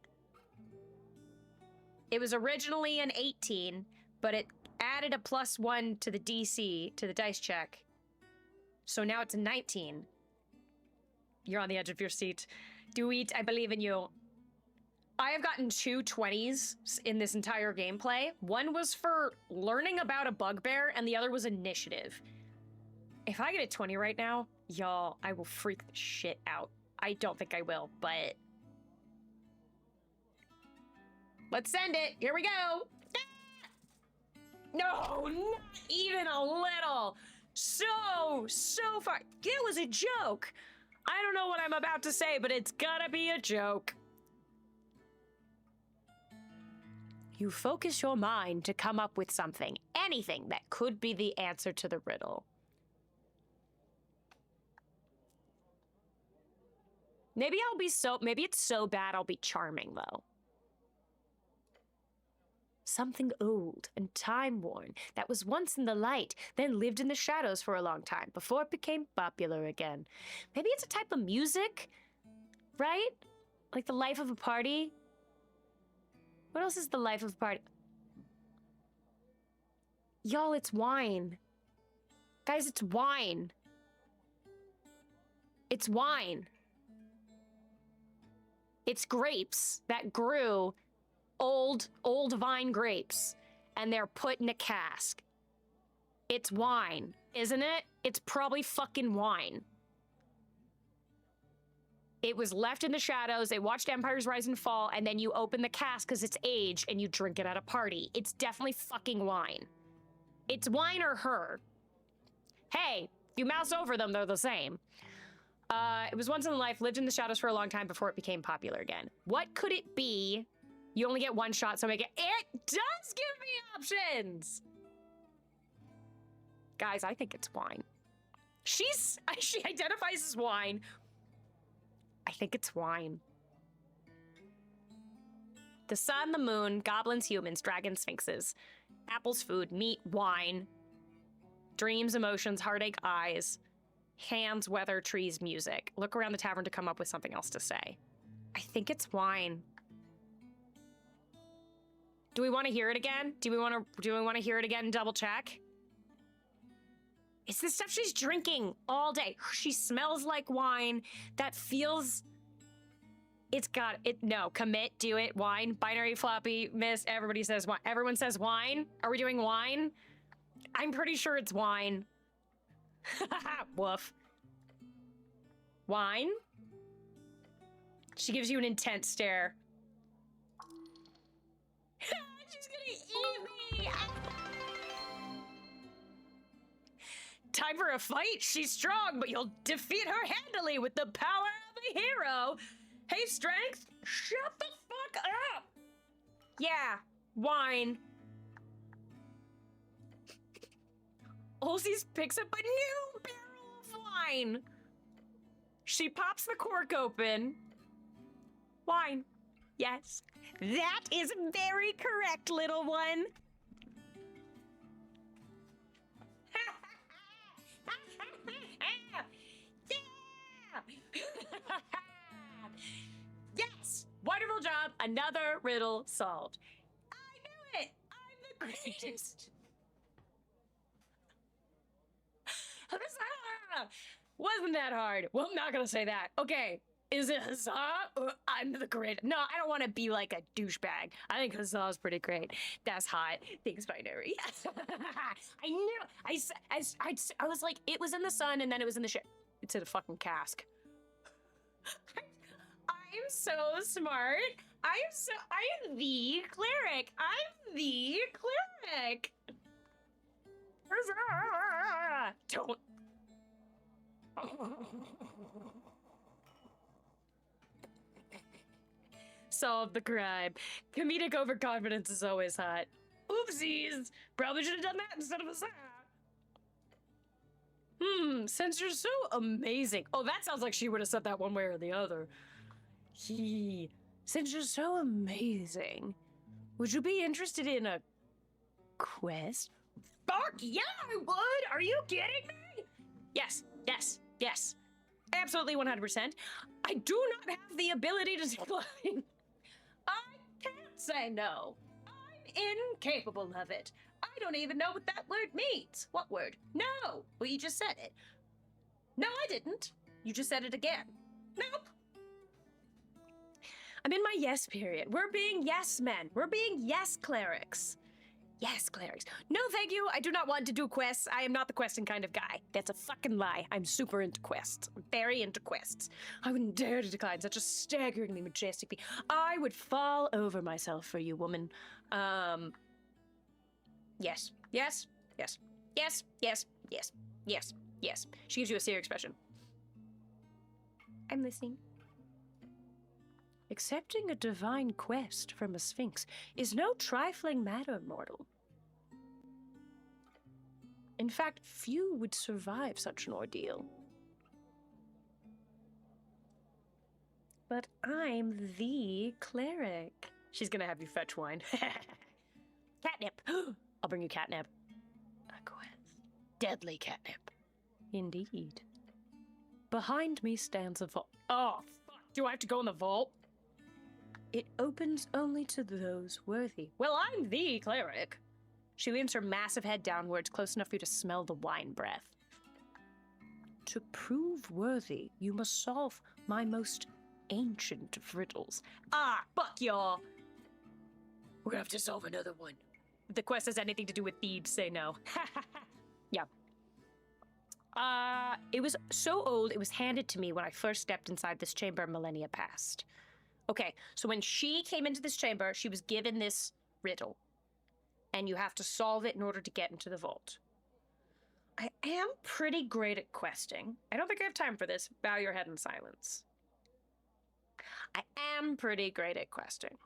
Speaker 1: It was originally an 18, but it added a +1 to the DC, to the dice check. So now it's a 19. You're on the edge of your seat. Doit, I believe in you. I have gotten 2 20s in this entire gameplay. One was for learning about a bugbear, and the other was initiative. If I get a 20 right now, y'all, I will freak the shit out. I don't think I will, but... Let's send it. Here we go. No, not even a little. So far. It was a joke. I don't know what I'm about to say, but it's gotta be a joke. You focus your mind to come up with something, anything that could be the answer to the riddle. Maybe it's so bad I'll be charming, though. Something old and time-worn that was once in the light, then lived in the shadows for a long time before it became popular again. Maybe it's a type of music, right? Like the life of a party. What else is the life of a party? Y'all, it's wine. Guys, it's wine. It's wine. It's grapes that grew, old vine grapes, and they're put in a cask. It's wine, isn't it? It's probably fucking wine. It was left in the shadows, they watched empires rise and fall, and then you open the cask because it's aged and you drink it at a party. It's definitely fucking wine. It's wine or her. Hey, if you mouse over them, they're the same. It was once in life, lived in the shadows for a long time before it became popular again. What could it be? You only get one shot, so make it. It does give me options! Guys, I think it's wine. She identifies as wine. I think it's wine. The sun, the moon, goblins, humans, dragons, sphinxes, apples, food, meat, wine, dreams, emotions, heartache, eyes, hands, weather, trees, music. Look around the tavern to come up with something else to say. I think it's wine. Do we want to hear it again? Do we want to hear it again and double check? It's the stuff she's drinking all day. She smells like wine. That feels... It's got it. No, commit, do it. Wine, binary, floppy, miss. Everybody says wine. Everyone says wine. Are we doing wine? I'm pretty sure it's wine. Woof. Wine? She gives you an intense stare. She's gonna eat me! Time for a fight? She's strong, but you'll defeat her handily with the power of a hero. Hey, strength, shut the fuck up! Yeah, wine. Olsies picks up a new barrel of wine. She pops the cork open. Wine. Yes. That is very correct, little one. Yes! Wonderful job. Another riddle solved. I knew it! I'm the greatest. Huzzah! Wasn't that hard? Well, I'm not gonna say that. Okay. Is it huzzah? I'm the greatest. No, I don't want to be like a douchebag. I think huzzah is pretty great. That's hot. Thanks, binary. I knew. I was like, it was in the sun and then it was in the ship. It's in a fucking cask. I'm so smart. I am the cleric. I'm the cleric. Don't. Solve the crime. Comedic overconfidence is always hot. Oopsies. Probably should have done that instead of a sigh. Since you're so amazing. Oh, that sounds like she would have said that one way or the other. Since you're so amazing, would you be interested in a quest? Fuck yeah, I would! Are you kidding me? Yes, yes, yes. Absolutely 100%. I do not have the ability to decline. I can't say no. I'm incapable of it. I don't even know what that word means. What word? No. Well, you just said it. No, I didn't. You just said it again. Nope. I'm in my yes period. We're being yes men. We're being yes clerics. Yes, clerics. No, thank you. I do not want to do quests. I am not the questing kind of guy. That's a fucking lie. I'm super into quests. I'm very into quests. I wouldn't dare to decline such a staggeringly majestic feat. I would fall over myself for you, woman. Yes. Yes. Yes. Yes. Yes. Yes. Yes. Yes. She gives you a serious expression. I'm listening. Accepting a divine quest from a sphinx is no trifling matter, mortal. In fact, few would survive such an ordeal. But I'm the cleric. She's gonna have you fetch wine. Catnip. I'll bring you catnip. A quest. Deadly catnip. Indeed. Behind me stands a vault. Oh, fuck. Do I have to go in the vault? It opens only to those worthy. Well, I'm the cleric. She leans her massive head downwards, close enough for you to smell the wine breath. To prove worthy, you must solve my most ancient of riddles. Ah, fuck y'all. We're gonna have to solve another one. If the quest has anything to do with Thebes, say no. Yeah. It was so old, it was handed to me when I first stepped inside this chamber millennia past. Okay, so when she came into this chamber, she was given this riddle. And you have to solve it in order to get into the vault. I am pretty great at questing. I don't think I have time for this. Bow your head in silence. I am pretty great at questing.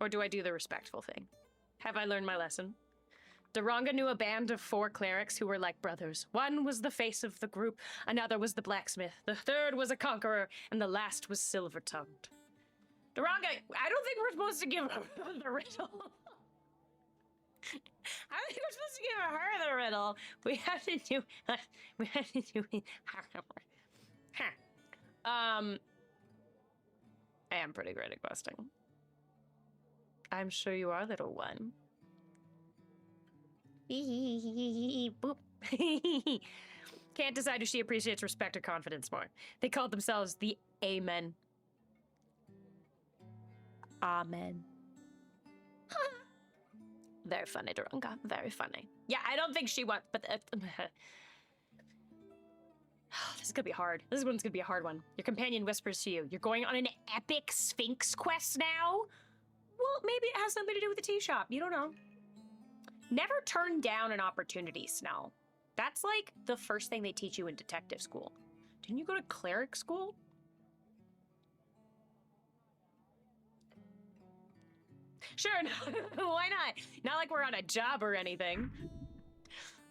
Speaker 1: Or do I do the respectful thing? Have I learned my lesson? Duranga knew a band of 4 clerics who were like brothers. One was the face of the group, another was the blacksmith, the third was a conqueror, and the last was silver-tongued. Duranga, I don't think we're supposed to give her the riddle. I don't think we're supposed to give her the riddle. We have to do... I am pretty great at questing. I'm sure you are, little one. Boop. Can't decide if she appreciates respect or confidence more. They called themselves the Amen. Amen. Very funny, Duranga. Very funny. Yeah, I don't think she wants, but this is gonna be hard. This one's gonna be a hard one. Your companion whispers to you, you're going on an epic Sphinx quest now? Well, maybe it has something to do with the tea shop. You don't know. Never turn down an opportunity, Snell. That's like the first thing they teach you in detective school. Didn't you go to cleric school? Sure, no, why not? Not like we're on a job or anything.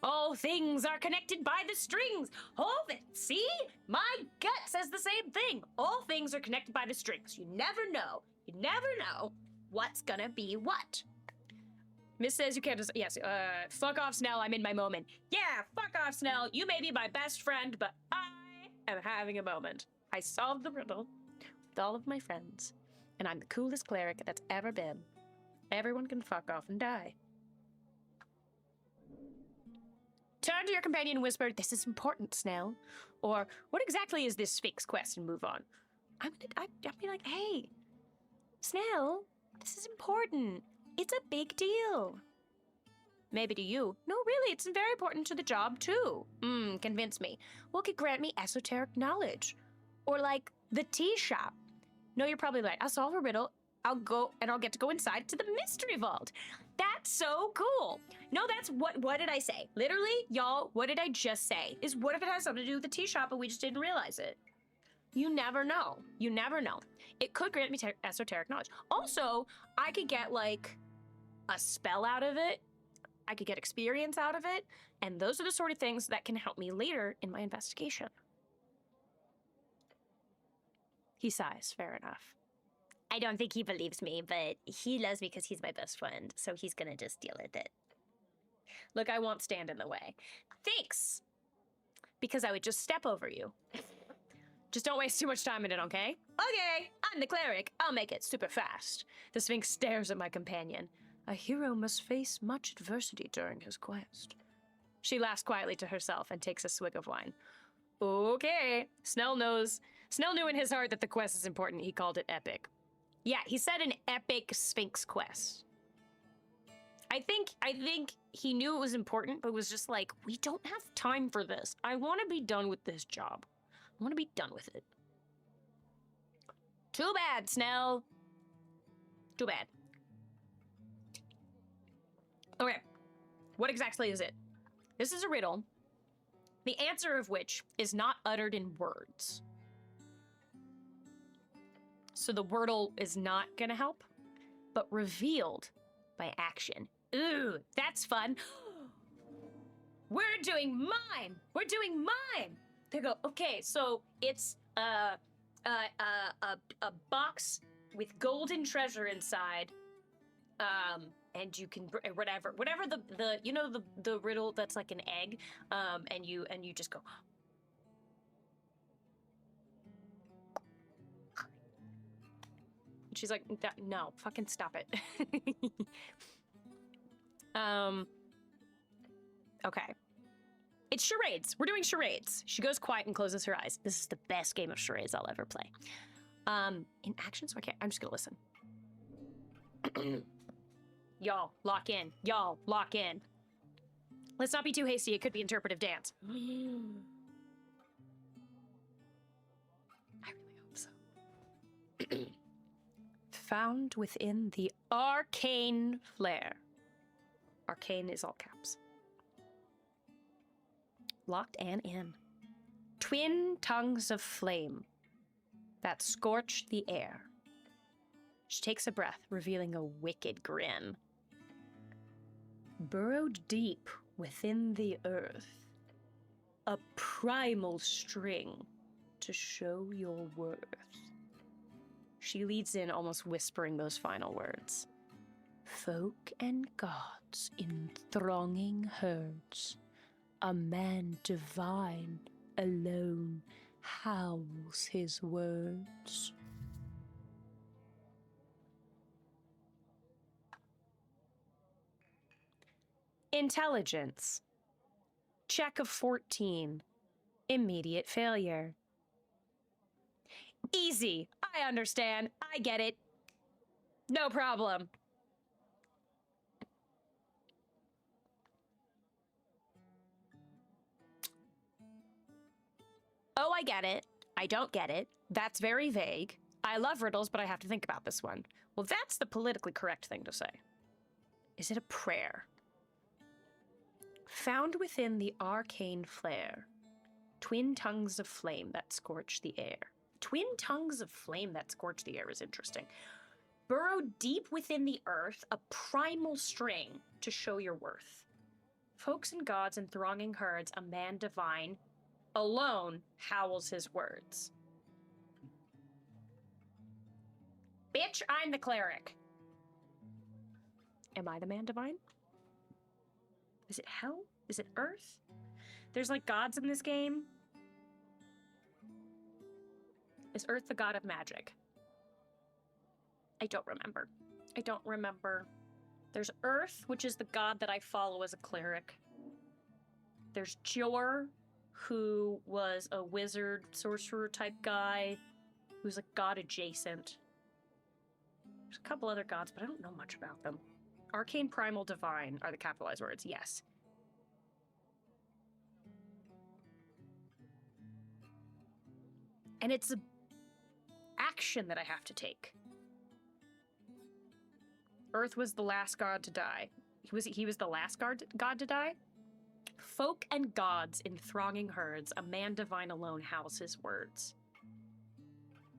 Speaker 1: All things are connected by the strings. All see? My gut says the same thing. All things are connected by the strings. You never know. You never know what's gonna be what. Miss says you can't just, yes, fuck off, Snell, I'm in my moment. Yeah, fuck off, Snell, you may be my best friend, but I am having a moment. I solved the riddle with all of my friends, and I'm the coolest cleric that's ever been. Everyone can fuck off and die. Turn to your companion and whisper, this is important, Snell. Or, what exactly is this Sphinx quest, and move on. I'll be like, hey, Snell, this is important. It's a big deal. Maybe to you. No, really, it's very important to the job, too. Convince me. Well, could grant me esoteric knowledge. Or like, the tea shop. No, you're probably right. I'll solve a riddle. I'll go, and I'll get to go inside to the mystery vault. That's so cool. No, that's what did I say? Literally, y'all, what did I just say? Is what if it has something to do with the tea shop, but we just didn't realize it? You never know. You never know. It could grant me esoteric knowledge. Also, I could get, like, a spell out of it. I could get experience out of it. And those are the sort of things that can help me later in my investigation. He sighs, fair enough. I don't think he believes me, but he loves me because he's my best friend, so he's gonna just deal with it. Look, I won't stand in the way. Thanks! Because I would just step over you. Just don't waste too much time in it, okay? Okay, I'm the cleric. I'll make it super fast. The Sphinx stares at my companion. A hero must face much adversity during his quest. She laughs quietly to herself and takes a swig of wine. Okay, Snell knows. Snell knew in his heart that the quest is important. He called it epic. Yeah, he said an epic Sphinx quest. I think he knew it was important, but was just like, we don't have time for this. I want to be done with this job. I want to be done with it. Too bad, Snell. Too bad. Okay. What exactly is it? This is a riddle, the answer of which is not uttered in words. So the wordle is not gonna help, but revealed by action. Ooh, that's fun. We're doing mime. We're doing mime. They go, okay, so it's a box with golden treasure inside. And you can whatever the you know the riddle that's like an egg, and you just go. She's like, no, fucking stop it. Okay. It's charades. We're doing charades. She goes quiet and closes her eyes. This is the best game of charades I'll ever play. In action, so I can't. I'm just gonna listen. Y'all, lock in. Y'all, lock in. Let's not be too hasty. It could be interpretive dance. I really hope so. Found within the arcane flare. Arcane is all caps. Locked and in. Twin tongues of flame that scorch the air. She takes a breath, revealing a wicked grin. Burrowed deep within the earth, a primal string to show your worth. She leads in, almost whispering those final words. Folk and gods in thronging herds, a man divine alone howls his words. Intelligence. Check of 14. Immediate failure. Easy. I understand. I get it. No problem. Oh, I get it. I don't get it. That's very vague. I love riddles, but I have to think about this one. Well, that's the politically correct thing to say. Is it a prayer? Found within the arcane flare, twin tongues of flame that scorch the air. Twin tongues of flame that scorch the air is interesting. Burrow deep within the earth, a primal string to show your worth. Folks and gods and thronging herds, a man divine, alone howls his words. Bitch, I'm the cleric. Am I the man divine? Is it hell? Is it earth? There's like gods in this game. Is Earth the god of magic? I don't remember. I don't remember. There's Earth, which is the god that I follow as a cleric. There's Jor, who was a wizard, sorcerer type guy, who's like god adjacent. There's a couple other gods, but I don't know much about them. Arcane, primal, divine are the capitalized words, yes. And it's an action that I have to take. Earth was the last god to die. He was the last god to die? Folk and gods in thronging herds, a man divine alone howls his words.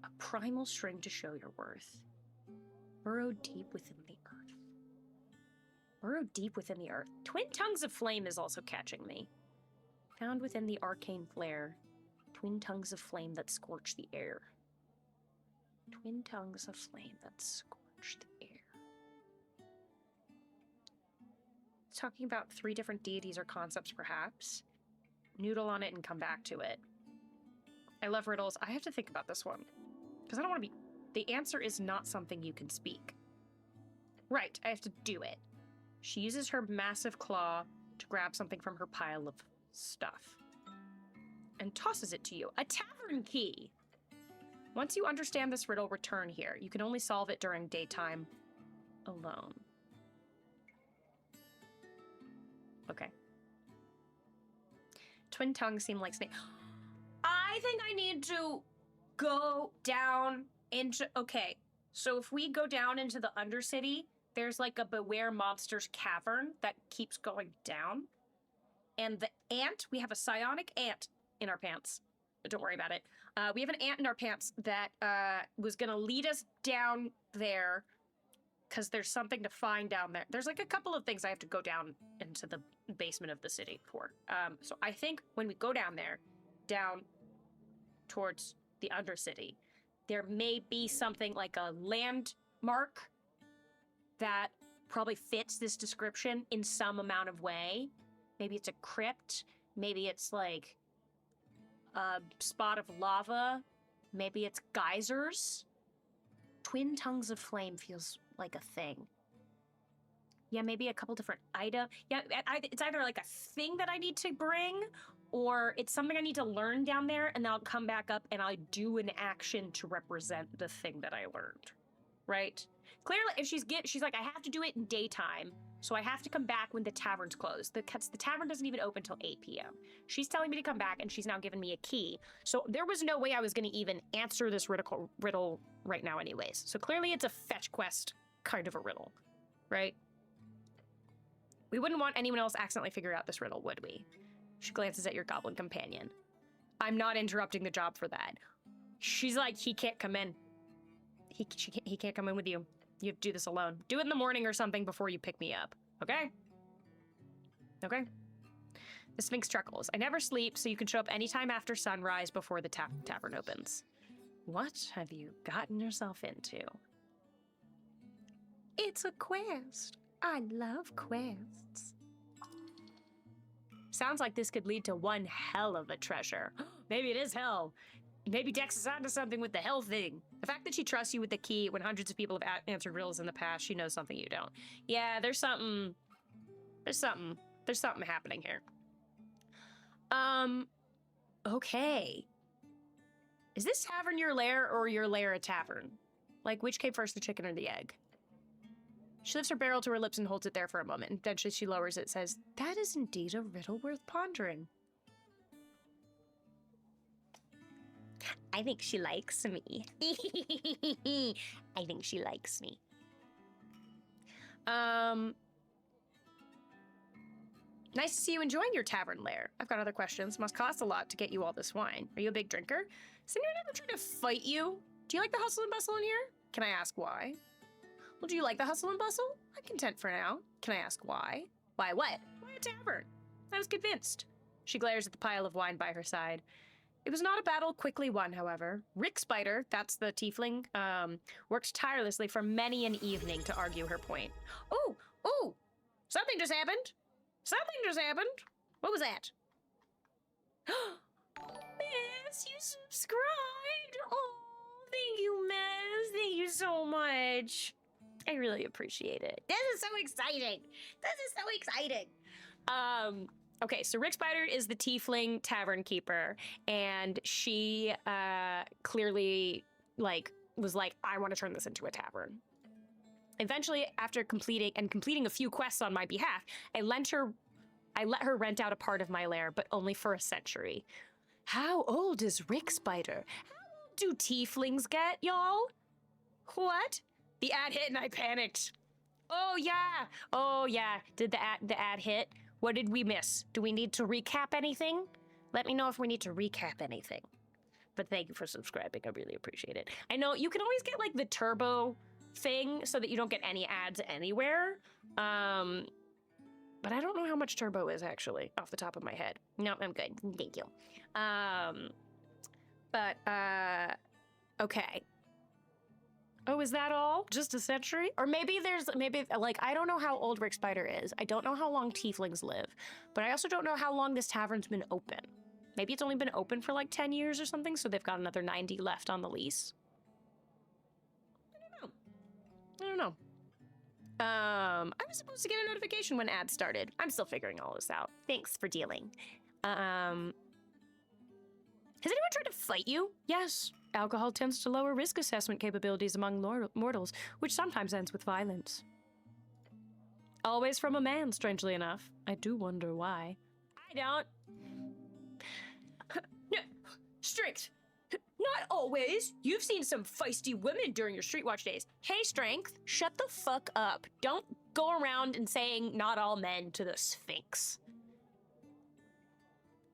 Speaker 1: A primal string to show your worth. Burrow deep within the earth. Burrow deep within the earth. Twin tongues of flame is also catching me. Found within the arcane flare. Twin tongues of flame that scorch the air. Twin tongues of flame that scorch the air. It's talking about 3 different deities or concepts, perhaps. Noodle on it and come back to it. I love riddles. I have to think about this one. Because I don't want to be... The answer is not something you can speak. Right, I have to do it. She uses her massive claw to grab something from her pile of stuff. And tosses it to you. A tavern key! Once you understand this riddle, return here. You can only solve it during daytime alone. Okay. Twin tongues seem like snake. I think I need to go down into... Okay. So if we go down into the Undercity, there's like a Beware Monsters cavern that keeps going down. And the ant, we have a psionic ant in our pants. Don't worry about it. We have an ant in our pants that was going to lead us down there because there's something to find down there. There's like a couple of things I have to go down into the basement of the city for. So I think when we go down there, down towards the Undercity, there may be something like a landmark that probably fits this description in some amount of way. Maybe it's a crypt. Maybe it's like a spot of lava. Maybe it's geysers. Twin tongues of flame feels like a thing. Yeah, maybe a couple different items. Yeah, it's either like a thing that I need to bring, or it's something I need to learn down there, and then I'll come back up and I'll do an action to represent the thing that I learned, right? Clearly, if she's like, I have to do it in daytime, so I have to come back when the tavern's closed. The tavern doesn't even open till 8 p.m. She's telling me to come back, and she's now giving me a key. So there was no way I was going to even answer this riddle right now anyways. So clearly it's a fetch quest kind of a riddle, right? We wouldn't want anyone else accidentally figure out this riddle, would we? She glances at your goblin companion. I'm not interrupting the job for that. She's like, he can't come in. He can't come in with you. You have to do this alone. Do it in the morning or something before you pick me up, okay? Okay. The Sphinx chuckles. I never sleep, so you can show up anytime after sunrise before the tavern opens. What have you gotten yourself into? It's a quest. I love quests. Sounds like this could lead to one hell of a treasure. Maybe it is hell. Maybe Dex is onto something with the hell thing. The fact that she trusts you with the key when hundreds of people have answered riddles in the past, she knows something you don't. Yeah, there's something happening here. Okay. Is this tavern your lair or your lair a tavern? Like, which came first, the chicken or the egg? She lifts her barrel to her lips and holds it there for a moment. And eventually she lowers it, says, that is indeed a riddle worth pondering. I think she likes me. I think she likes me. Nice to see you enjoying your tavern lair. I've got other questions. Must cost a lot to get you all this wine. Are you a big drinker? Has anyone ever tried to fight you? Do you like the hustle and bustle in here? Can I ask why? Well, do you like the hustle and bustle? I'm content for now. Can I ask why? Why what? Why a tavern? I was convinced. She glares at the pile of wine by her side. It was not a battle quickly won, however. Rick Spider, that's the tiefling, worked tirelessly for many an evening to argue her point. Ooh, something just happened. Something just happened. What was that? Miss, you subscribed. Oh, thank you, Miss. Thank you so much. I really appreciate it. This is so exciting. Okay, so Rick Spider is the tiefling tavern keeper, and she clearly was like, I want to turn this into a tavern. Eventually, after completing a few quests on my behalf, I let her rent out a part of my lair, but only for a century. How old is Rick Spider? How old do tieflings get, y'all? What? The ad hit and I panicked. Oh yeah. Did the ad hit? What did we miss? Do we need to recap anything? Let me know if we need to recap anything. But thank you for subscribing. I really appreciate it. I know you can always get like the turbo thing so that you don't get any ads anywhere. But I don't know how much turbo is actually off the top of my head. No, I'm good. Thank you. Okay. Oh, is that all? Just a century? Or maybe I don't know how old Rick Spider is. I don't know how long tieflings live, but I also don't know how long this tavern's been open. Maybe it's only been open for like 10 years or something, so they've got another 90 left on the lease. I don't know. I was supposed to get a notification when ads started. I'm still figuring all this out. Thanks for dealing. Has anyone tried to fight you? Yes. Alcohol tends to lower risk assessment capabilities among mortals, which sometimes ends with violence. Always from a man, strangely enough. I do wonder why. I don't. Strict. Not always. You've seen some feisty women during your street watch days. Hey, Strength, shut the fuck up. Don't go around and saying not all men to the Sphinx.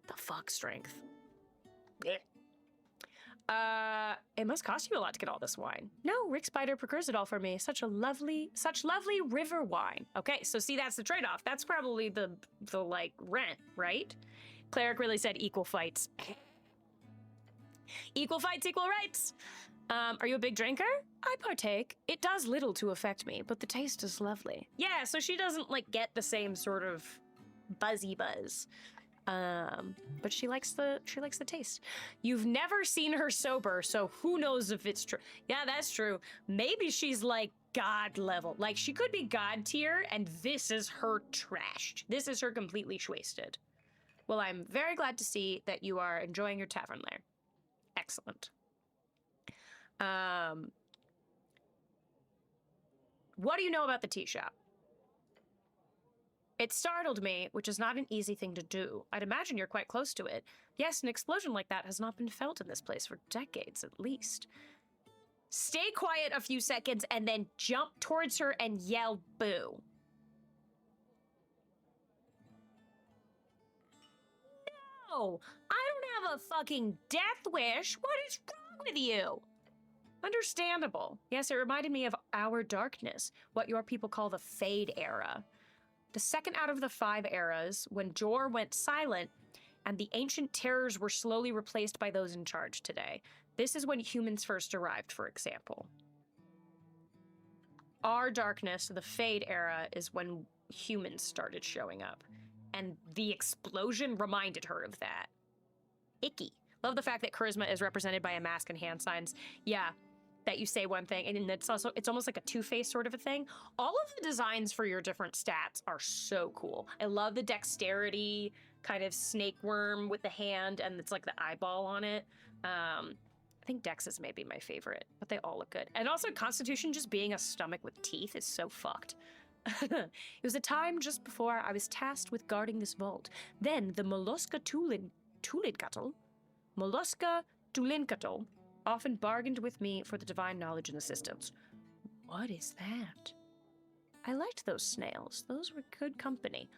Speaker 1: The fuck, Strength? Blech. It must cost you a lot to get all this wine. No, Rick Spider procures it all for me. Such lovely river wine. Okay, so see, that's the trade-off. That's probably the like rent, right? Cleric really said equal fights. Equal fights, equal rights. Are you a big drinker? I partake. It does little to affect me, but the taste is lovely. Yeah, so she doesn't like get the same sort of buzzy buzz. But she likes the taste. You've never seen her sober, so who knows if it's true. Yeah, that's true. Maybe she's like God level. Like she could be God tier, and this is her trashed. This is her completely wasted. Well, I'm very glad to see that you are enjoying your tavern there. Excellent. What do you know about the tea shop? It startled me, which is not an easy thing to do. I'd imagine you're quite close to it. Yes, an explosion like that has not been felt in this place for decades, at least. Stay quiet a few seconds and then jump towards her and yell boo. No, I don't have a fucking death wish. What is wrong with you? Understandable. Yes, it reminded me of our darkness, what your people call the Fade Era. The second out of the 5 eras, when Jor went silent and the ancient terrors were slowly replaced by those in charge today. This is when humans first arrived, for example. Our darkness, the Fade Era, is when humans started showing up. And the explosion reminded her of that. Icky. Love the fact that charisma is represented by a mask and hand signs. Yeah, that you say one thing, and it's almost like a two-face sort of a thing. All of the designs for your different stats are so cool. I love the dexterity kind of snake worm with the hand, and it's like the eyeball on it. I think Dex is maybe my favorite, but they all look good. And also Constitution just being a stomach with teeth is so fucked. It was a time just before I was tasked with guarding this vault. Then the Mollusca Tulincatl often bargained with me for the divine knowledge and assistance. What is that? I liked those snails. Those were good company.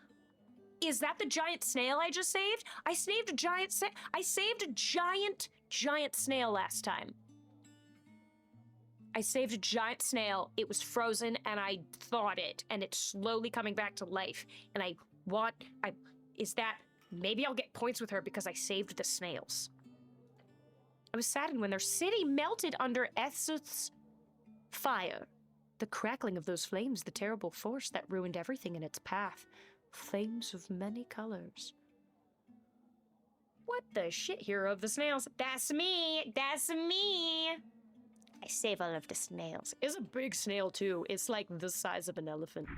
Speaker 1: Is that the giant snail I just saved? I saved a giant giant snail last time. I saved a giant snail. It was frozen and I thawed it and it's slowly coming back to life. And maybe I'll get points with her because I saved the snails. I was saddened when their city melted under Eth's fire. The crackling of those flames, the terrible force that ruined everything in its path. Flames of many colors. What the shit, hero of the snails? That's me! That's me! I save all of the snails. It's a big snail, too. It's like the size of an elephant.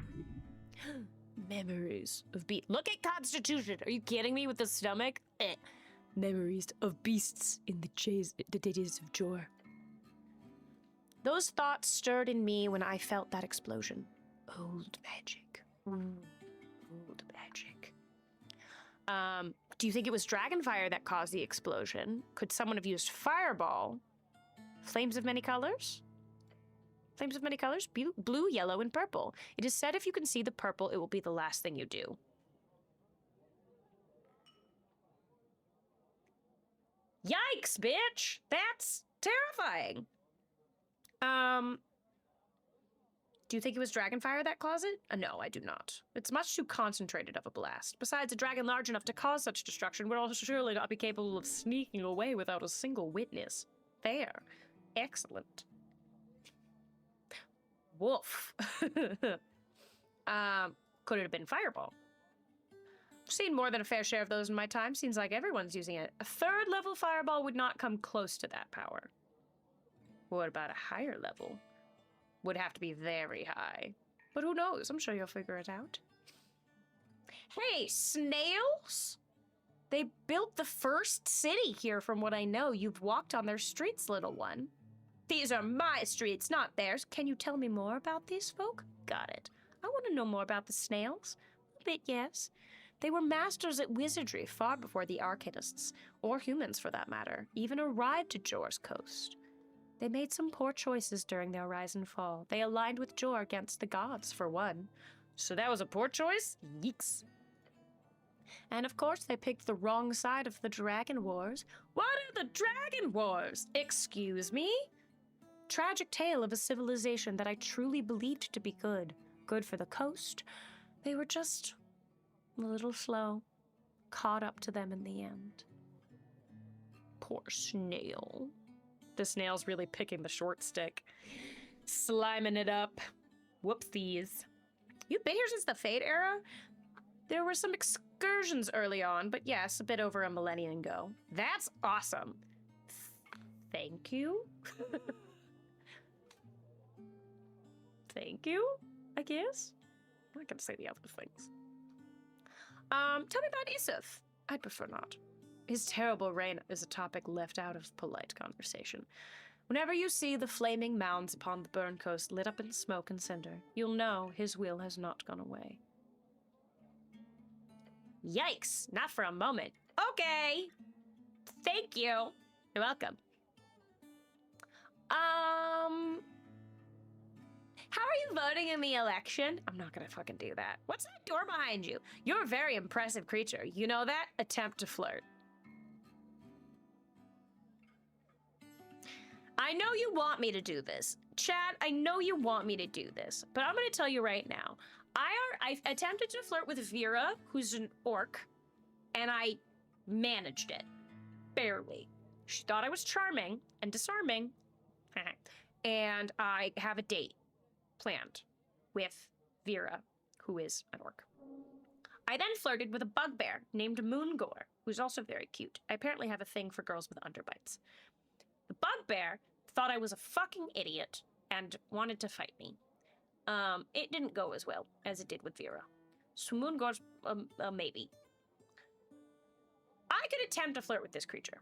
Speaker 1: Memories of Look at Constitution! Are you kidding me with the stomach? Memories of beasts in the days of Jor. Those thoughts stirred in me when I felt that explosion. Old magic. Old magic. Do you think it was Dragonfire that caused the explosion? Could someone have used Fireball? Flames of many colors? Flames of many colors? Blue, yellow, and purple. It is said if you can see the purple, it will be the last thing you do. Yikes, bitch! That's terrifying. Do you think it was Dragonfire that caused it? No, I do not. It's much too concentrated of a blast. Besides, a dragon large enough to cause such destruction would also surely not be capable of sneaking away without a single witness. Fair. Excellent. Woof. Could it have been Fireball? I've seen more than a fair share of those in my time. Seems like everyone's using it. A 3rd level Fireball would not come close to that power. What about a higher level? Would have to be very high. But who knows? I'm sure you'll figure it out. Hey, snails? They built the first city here from what I know. You've walked on their streets, little one. These are my streets, not theirs. Can you tell me more about these folk? Got it. I want to know more about the snails. A bit, yes. They were masters at wizardry far before the arcanists, or humans for that matter, even arrived to Jor's coast. They made some poor choices during their rise and fall. They aligned with Jor against the gods, for one. So that was a poor choice? Yeeks. And of course, they picked the wrong side of the Dragon Wars. What are the Dragon Wars? Excuse me? Tragic tale of a civilization that I truly believed to be good. Good for the coast. They were just a little slow. Caught up to them in the end. Poor snail. The snail's really picking the short stick. Sliming it up. Whoopsies. You've been here since the Fade era? There were some excursions early on, but yes, a bit over a millennium ago. That's awesome. Thank you. Thank you, I guess. I'm not gonna say the other things. Tell me about Isif. I'd prefer not. His terrible reign is a topic left out of polite conversation. Whenever you see the flaming mounds upon the burned coast lit up in smoke and cinder, you'll know his will has not gone away. Yikes, not for a moment. Okay. Thank you. You're welcome. How are you voting in the election? I'm not gonna fucking do that. What's that door behind you? You're a very impressive creature. You know that? Attempt to flirt. I know you want me to do this. Chat, I know you want me to do this, but I'm gonna tell you right now. I attempted to flirt with Vera, who's an orc, and I managed it. Barely. She thought I was charming and disarming, and I have a date planned with Vera, who is an orc. I then flirted with a bugbear named Moongore, who's also very cute. I apparently have a thing for girls with underbites. The bugbear thought I was a fucking idiot and wanted to fight me. It didn't go as well as it did with Vera. So Moongore's a maybe. I could attempt to flirt with this creature.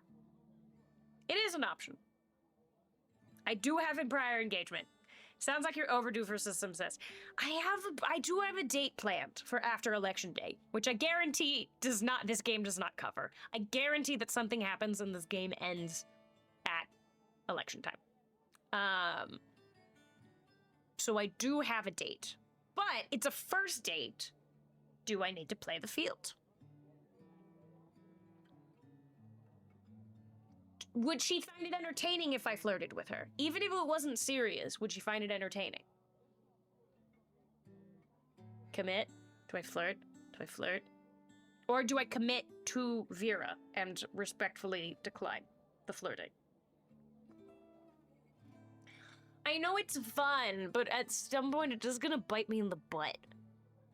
Speaker 1: It is an option. I do have a prior engagement. Sounds like you're overdue for system test. I do have a date planned for after election day, which I guarantee this game does not cover. I guarantee that something happens and this game ends at election time. So I do have a date, but it's a first date. Do I need to play the field? Would she find it entertaining if I flirted with her? Even if it wasn't serious, would she find it entertaining? Commit? Do I flirt? Do I flirt? Or do I commit to Vera and respectfully decline the flirting? I know it's fun, but at some point it's just gonna bite me in the butt.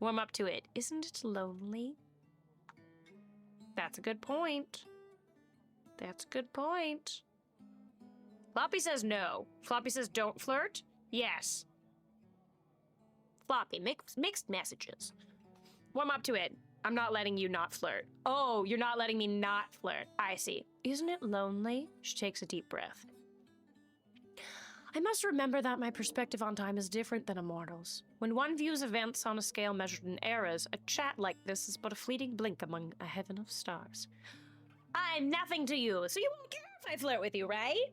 Speaker 1: Warm up to it. Isn't it lonely? That's a good point. That's a good point. Floppy says no. Floppy says don't flirt? Yes. Floppy, mixed messages. Warm up to it. I'm not letting you not flirt. Oh, you're not letting me not flirt. I see. Isn't it lonely? She takes a deep breath. I must remember that my perspective on time is different than a mortal's. When one views events on a scale measured in eras, a chat like this is but a fleeting blink among a heaven of stars. I'm nothing to you, so you won't care if I flirt with you, right?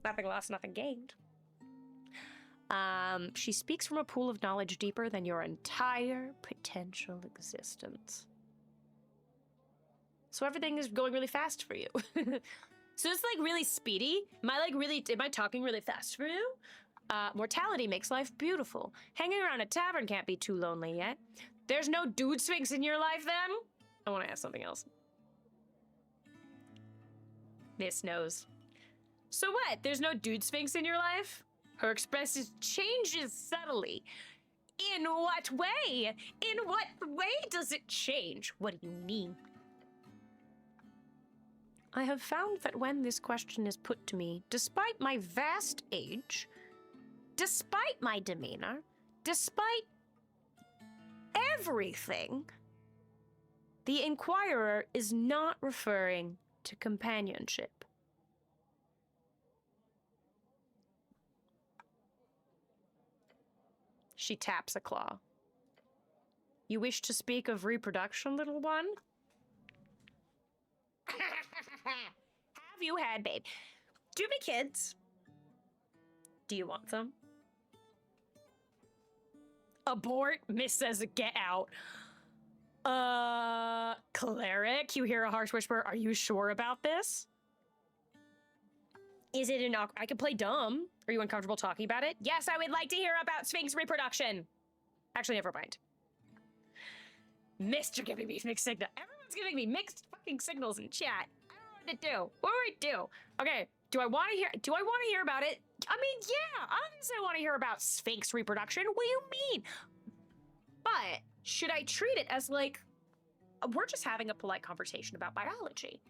Speaker 1: Nothing lost, nothing gained. She speaks from a pool of knowledge deeper than your entire potential existence. So everything is going really fast for you. So it's like really speedy. Am I talking really fast for you? Mortality makes life beautiful. Hanging around a tavern can't be too lonely yet. There's no dude sphinx in your life then? I want to ask something else. This knows. So what? There's no dude sphinx in your life? Her expression changes subtly. In what way? In what way does it change? What do you mean? I have found that when this question is put to me, despite my vast age, despite my demeanor, despite everything, the inquirer is not referring to companionship. She taps a claw. You wish to speak of reproduction, little one? Have you had, babe? Do you have any kids? Do you want some? Abort. Miss says get out. Cleric, you hear a harsh whisper. Are you sure about this? Is it an I could play dumb. Are you uncomfortable talking about it? Yes, I would like to hear about Sphinx reproduction. Actually, never mind. Mr. giving me mixed signal. Everyone's giving me mixed fucking signals in chat. I don't know what to do. What do I do? Okay, do I want to hear about it? I mean, yeah, obviously I want to hear about Sphinx reproduction. What do you mean? But should I treat it as like, we're just having a polite conversation about biology?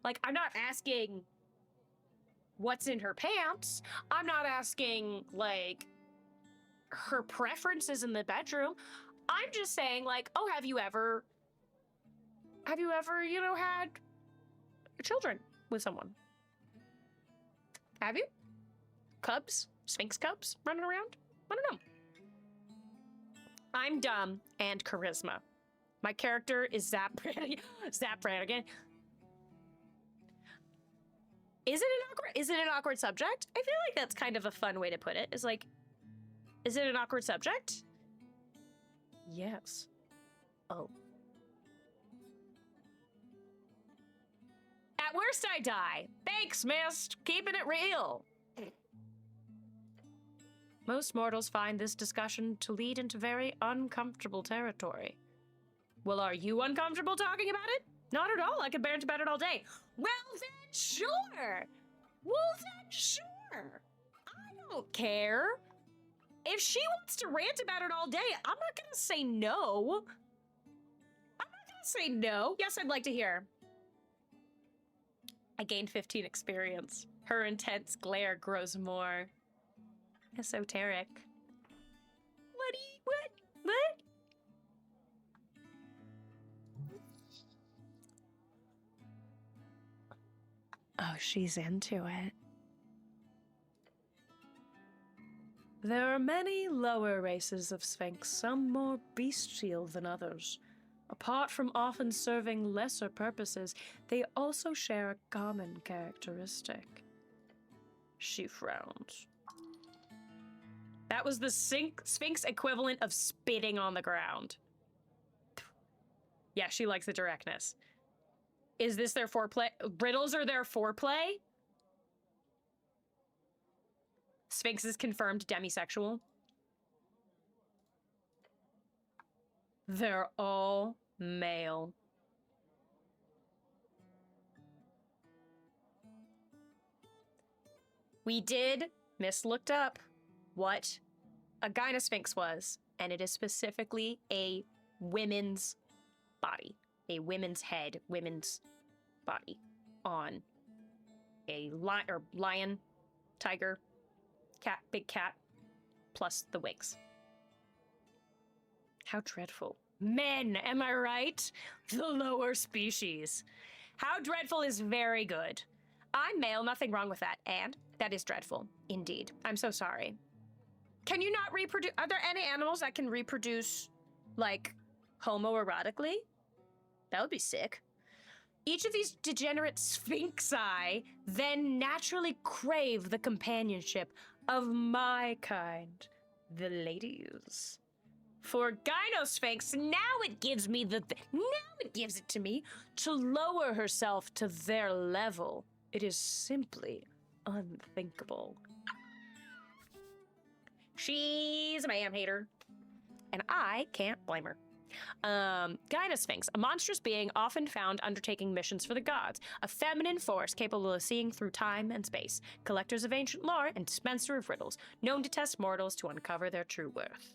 Speaker 1: Like, I'm not asking what's in her pants. I'm not asking, like, her preferences in the bedroom. I'm just saying, like, oh, have you ever, you know, had children with someone? Have you? Cubs? Sphinx cubs running around? I don't know. I'm dumb and charisma. My character is Zap Brannigan. Is it an awkward subject? I feel like that's kind of a fun way to put it. Is like, is it an awkward subject? Yes. Oh. At worst, I die. Thanks, Mist. Keeping it real. Most mortals find this discussion to lead into very uncomfortable territory. Well, are you uncomfortable talking about it? Not at all. I could bear about it all day. Well, then, sure. I don't care. If she wants to rant about it all day, I'm not gonna say no. Yes, I'd like to hear. I gained 15 experience. Her intense glare grows more esoteric. What? Oh, she's into it. There are many lower races of Sphinx, some more bestial than others. Apart from often serving lesser purposes, they also share a common characteristic. She frowns. That was the Sphinx equivalent of spitting on the ground. Yeah, she likes the directness. Is this their foreplay? Riddles are their foreplay? Sphinx is confirmed demisexual. They're all male. Miss looked up what a gynosphinx was, and it is specifically a women's body. A women's head, women's body on a lion, tiger, cat, big cat, plus the wings. How dreadful. Men, am I right? The lower species. How dreadful is very good. I'm male, nothing wrong with that, and that is dreadful, indeed. I'm so sorry. Can you not reproduce? Are there any animals that can reproduce, like, homoerotically? That would be sick. Each of these degenerate sphinxi then naturally crave the companionship of my kind, the ladies. For gynosphinx, now it gives it to me to lower herself to their level. It is simply unthinkable. She's a man hater, and I can't blame her. Gynosphinx, a monstrous being often found undertaking missions for the gods, a feminine force capable of seeing through time and space, collectors of ancient lore and dispenser of riddles, known to test mortals to uncover their true worth.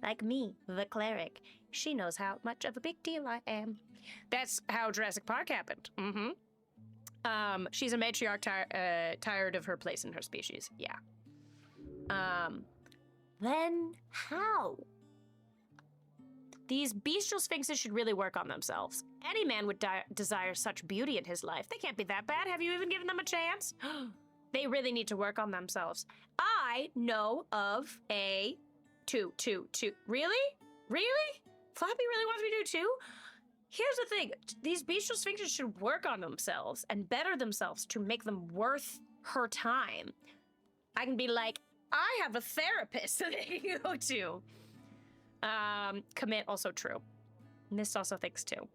Speaker 1: Like me, the cleric. She knows how much of a big deal I am. That's how Jurassic Park happened. She's a matriarch tired of her place in her species. Yeah. Then how? These bestial sphinxes should really work on themselves. Any man would desire such beauty in his life. They can't be that bad. Have you even given them a chance? They really need to work on themselves. I know of a two. Really? Flappy really wants me to do too? Here's the thing. These bestial sphinxes should work on themselves and better themselves to make them worth her time. I can be like, I have a therapist that they can go to. Commit, also true. Mist also thinks too.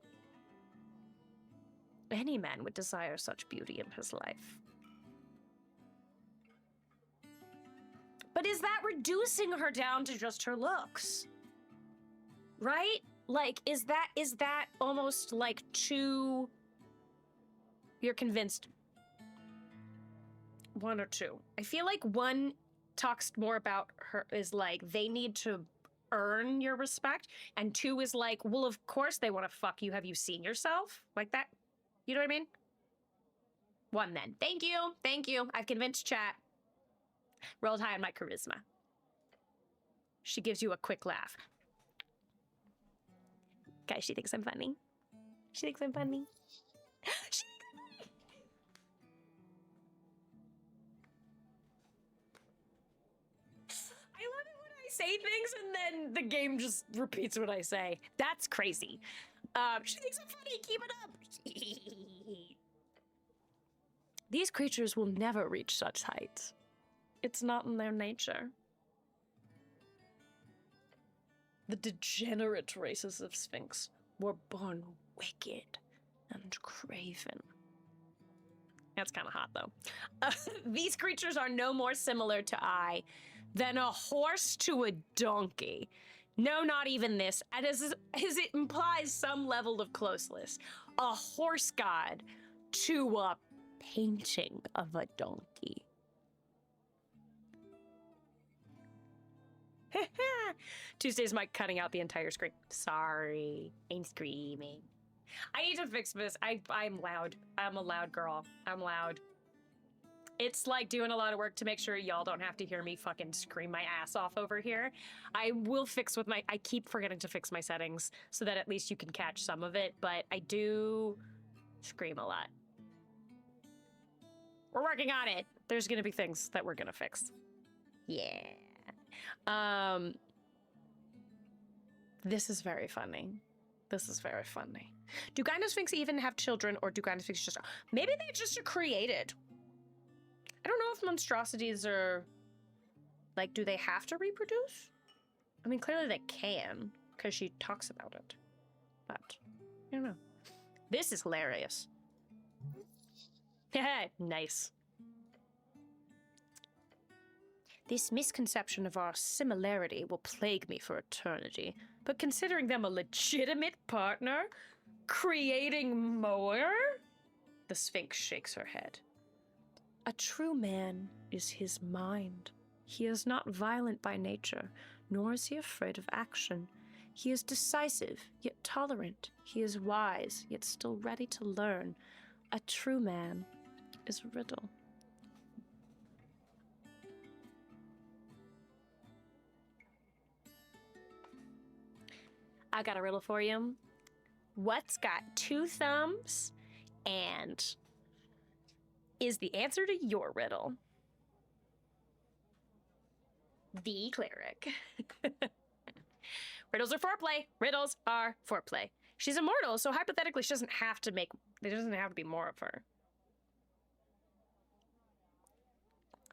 Speaker 1: Any man would desire such beauty in his life. But is that reducing her down to just her looks? Right? Like, is that almost like too... You're convinced? One or two. I feel like one talks more about her, is like, they need to earn your respect, and two is like, well, of course they want to fuck you. Have you seen yourself? Like that? You know what I mean? One then. Thank you. Thank you. I've convinced chat. Rolled high on my charisma. She gives you a quick laugh. Guys, she thinks I'm funny. She thinks I'm funny. She thinks I'm funny. I love it when I say things and then the game just repeats what I say. That's crazy. She thinks I'm funny. Keep it up. These creatures will never reach such heights. It's not in their nature. The degenerate races of Sphinx were born wicked and craven. That's kind of hot, though. These creatures are no more similar to I than a horse to a donkey. No, not even this. And as it implies some level of closeness. A horse god to a painting of a donkey. Tuesday's Mike cutting out the entire screen. Sorry, I'm screaming. I need to fix this. I'm loud. I'm a loud girl. I'm loud. It's like doing a lot of work to make sure y'all don't have to hear me fucking scream my ass off over here. I will fix with I keep forgetting to fix my settings so that at least you can catch some of it, but I do scream a lot. We're working on it. There's gonna be things that we're gonna fix. Yeah. This is very funny. This is very funny. Do Gynosphinx even have children, or do Gynosphinx just... Maybe they just are created. I don't know if monstrosities are... Like, do they have to reproduce? I mean, clearly they can, because she talks about it. But, I don't know. This is hilarious. Nice. This misconception of our similarity will plague me for eternity. But considering them a legitimate partner, creating more? The Sphinx shakes her head. A true man is his mind. He is not violent by nature, nor is he afraid of action. He is decisive, yet tolerant. He is wise, yet still ready to learn. A true man is a riddle. I got a riddle for you. What's got two thumbs and is the answer to your riddle? The cleric. Riddles are foreplay. Riddles are foreplay. She's immortal, so hypothetically she doesn't have to there doesn't have to be more of her.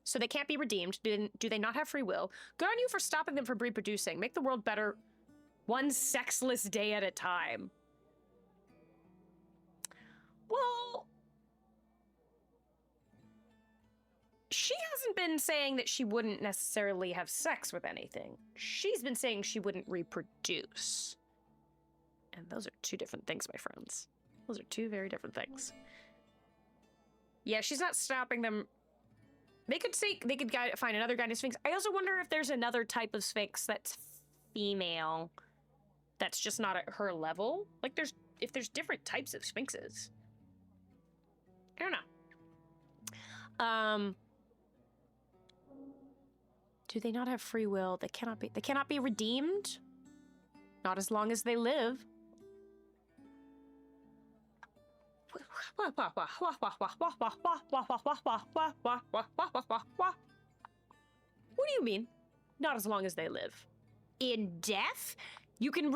Speaker 1: So they can't be redeemed. Do they not have free will? Good on you for stopping them from reproducing. Make the world better one sexless day at a time. Well, she hasn't been saying that she wouldn't necessarily have sex with anything. She's been saying she wouldn't reproduce. And those are two different things, my friends. Those are two very different things. Yeah, she's not stopping them. They could find another Gynosphinx. I also wonder if there's another type of Sphinx that's female that's just not at her level. Like, if there's different types of Sphinxes. I don't know. Do they not have free will? They cannot be redeemed? Not as long as they live. What do you mean? Not as long as they live. In death? You can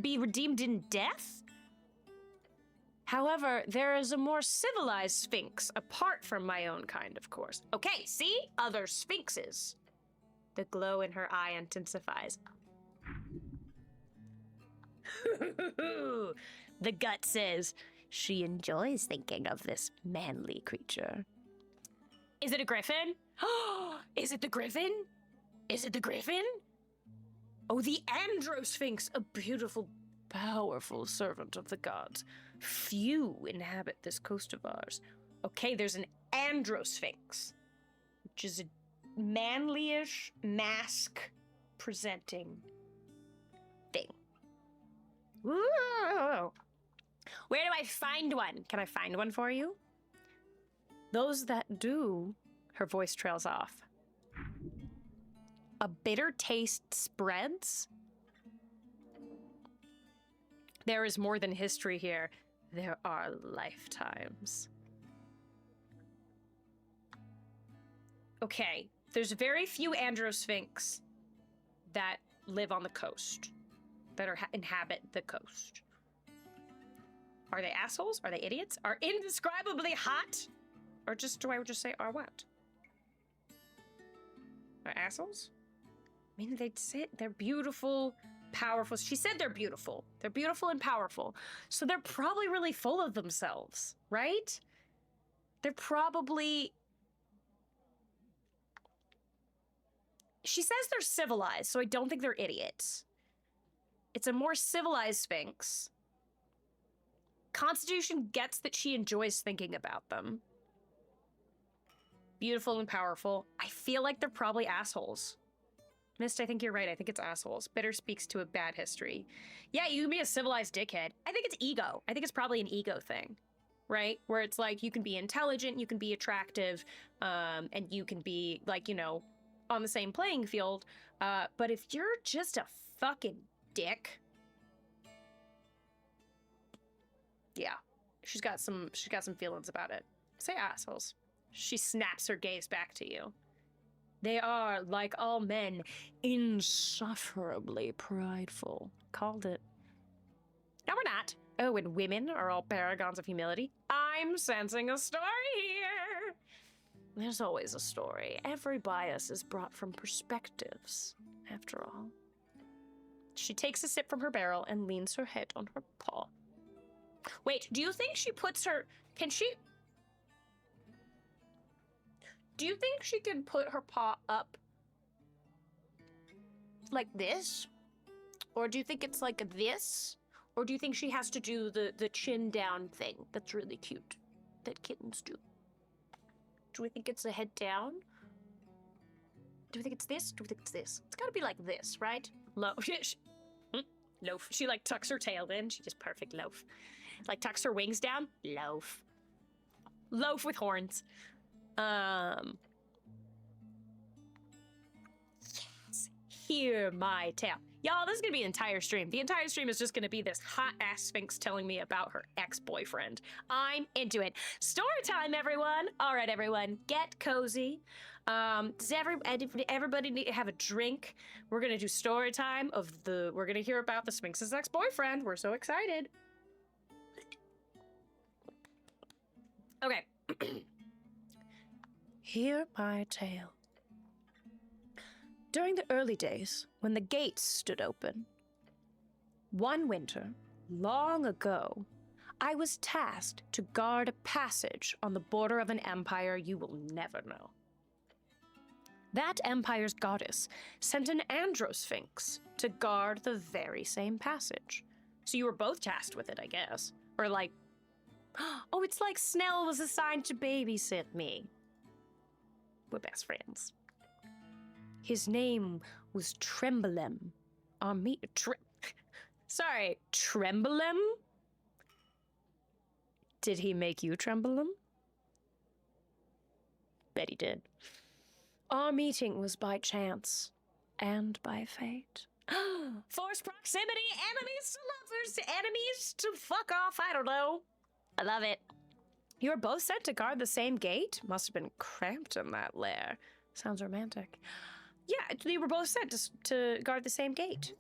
Speaker 1: be redeemed in death? However, there is a more civilized sphinx, apart from my own kind, of course. Okay, see? Other sphinxes. The glow in her eye intensifies. The gut says, she enjoys thinking of this manly creature. Is it a griffin? Is it the griffin? Is it the griffin? Oh, the Androsphinx, a beautiful, powerful servant of the gods. Few inhabit this coast of ours. Okay, there's an Androsphinx, which is a manly-ish mask-presenting thing. Whoa! Where do I find one? Can I find one for you? Those that do, her voice trails off. A bitter taste spreads? There is more than history here. There are lifetimes. Okay, there's very few Androsphinx that live on the coast, that inhabit the coast. Are they assholes? Are they idiots? Are indescribably hot? Or do I just say are what? Are assholes? I mean, they'd say they're beautiful, powerful. She said they're beautiful. They're beautiful and powerful. So they're probably really full of themselves, right? They're probably... She says they're civilized, so I don't think they're idiots. It's a more civilized Sphinx. Constitution gets that she enjoys thinking about them. Beautiful and powerful. I feel like they're probably assholes. Mist, I think you're right. I think it's assholes. Bitter speaks to a bad history. Yeah, you can be a civilized dickhead. I think it's ego. I think it's probably an ego thing, right? Where it's like you can be intelligent, you can be attractive, and you can be like, you know, on the same playing field. But if you're just a fucking dick, yeah, she's got some feelings about it. Say assholes. She snaps her gaze back to you. They are, like all men, insufferably prideful. Called it. No, we're not. Oh, and women are all paragons of humility. I'm sensing a story here. There's always a story. Every bias is brought from perspectives, after all. She takes a sip from her barrel and leans her head on her paw. Wait, do you think she puts her... Do you think she can put her paw up like this? Or do you think it's like this? Or do you think she has to do the chin down thing that's really cute that kittens do? Do we think it's a head down? Do we think it's this? Do we think it's this? It's gotta be like this, right? Loaf. Loaf. She like tucks her tail in. She just perfect loaf. Like tucks her wings down. Loaf. Loaf with horns. Yes, hear my tale. Y'all, this is gonna be an entire stream. The entire stream is just gonna be this hot-ass Sphinx telling me about her ex-boyfriend. I'm into it. Story time, everyone. All right, everyone, get cozy. Does everybody need to have a drink? We're gonna do story time we're gonna hear about the Sphinx's ex-boyfriend. We're so excited. Okay. Hear my tale. During the early days, when the gates stood open, one winter, long ago, I was tasked to guard a passage on the border of an empire you will never know. That empire's goddess sent an Androsphinx to guard the very same passage. So you were both tasked with it, I guess. Or like, oh, it's like Snell was assigned to babysit me. We're best friends. His name was Tremblem. Sorry, Tremblem? Did he make you Tremblem? Bet he did. Our meeting was by chance and by fate. Forced proximity, enemies to lovers, to enemies to fuck off, I don't know. I love it. You were both sent to guard the same gate? Must have been cramped in that lair. Sounds romantic. Yeah, you were both sent to guard the same gate.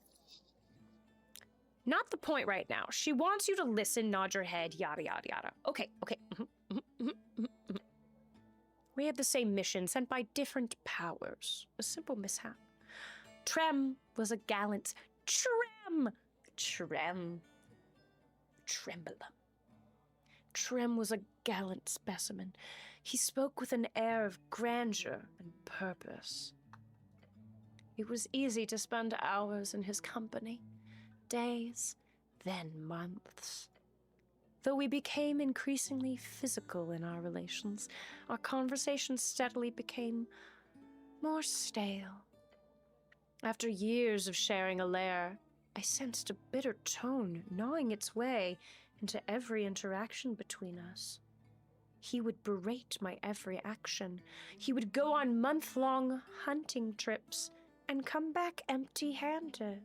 Speaker 1: Not the point right now. She wants you to listen, nod your head, yada, yada, yada. Okay, okay. We had the same mission, sent by different powers. A simple mishap. Trem was a gallant... Tremble. Trem was a gallant specimen. He spoke with an air of grandeur and purpose. It was easy to spend hours in his company. Days, then months. Though we became increasingly physical in our relations, our conversations steadily became more stale. After years of sharing a lair, I sensed a bitter tone gnawing its way into every interaction between us. He would berate my every action. He would go on month-long hunting trips and come back empty-handed.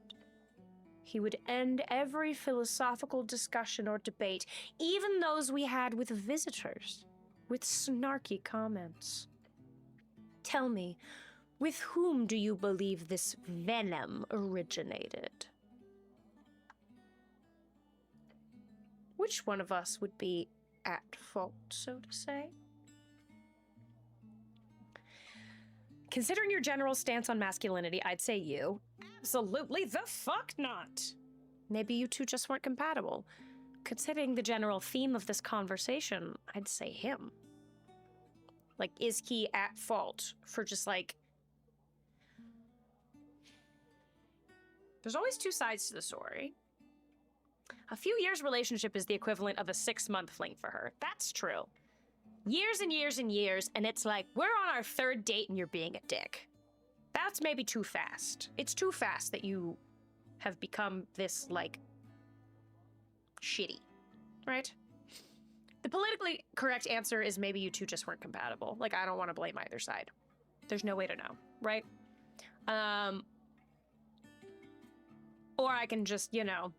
Speaker 1: He would end every philosophical discussion or debate, even those we had with visitors, with snarky comments. Tell me, with whom do you believe this venom originated? Which one of us would be at fault, so to say? Considering your general stance on masculinity, I'd say you. Absolutely the fuck not. Maybe you two just weren't compatible. Considering the general theme of this conversation, I'd say him. Like, is he at fault for just like... There's always two sides to the story. A few years relationship is the equivalent of a 6-month fling for her. That's true. Years and years and years, and it's like, we're on our 3rd date and you're being a dick. That's maybe too fast. It's too fast that you have become this, like, shitty, right? The politically correct answer is maybe you two just weren't compatible. Like, I don't want to blame either side. There's no way to know, right? Or I can just, you know,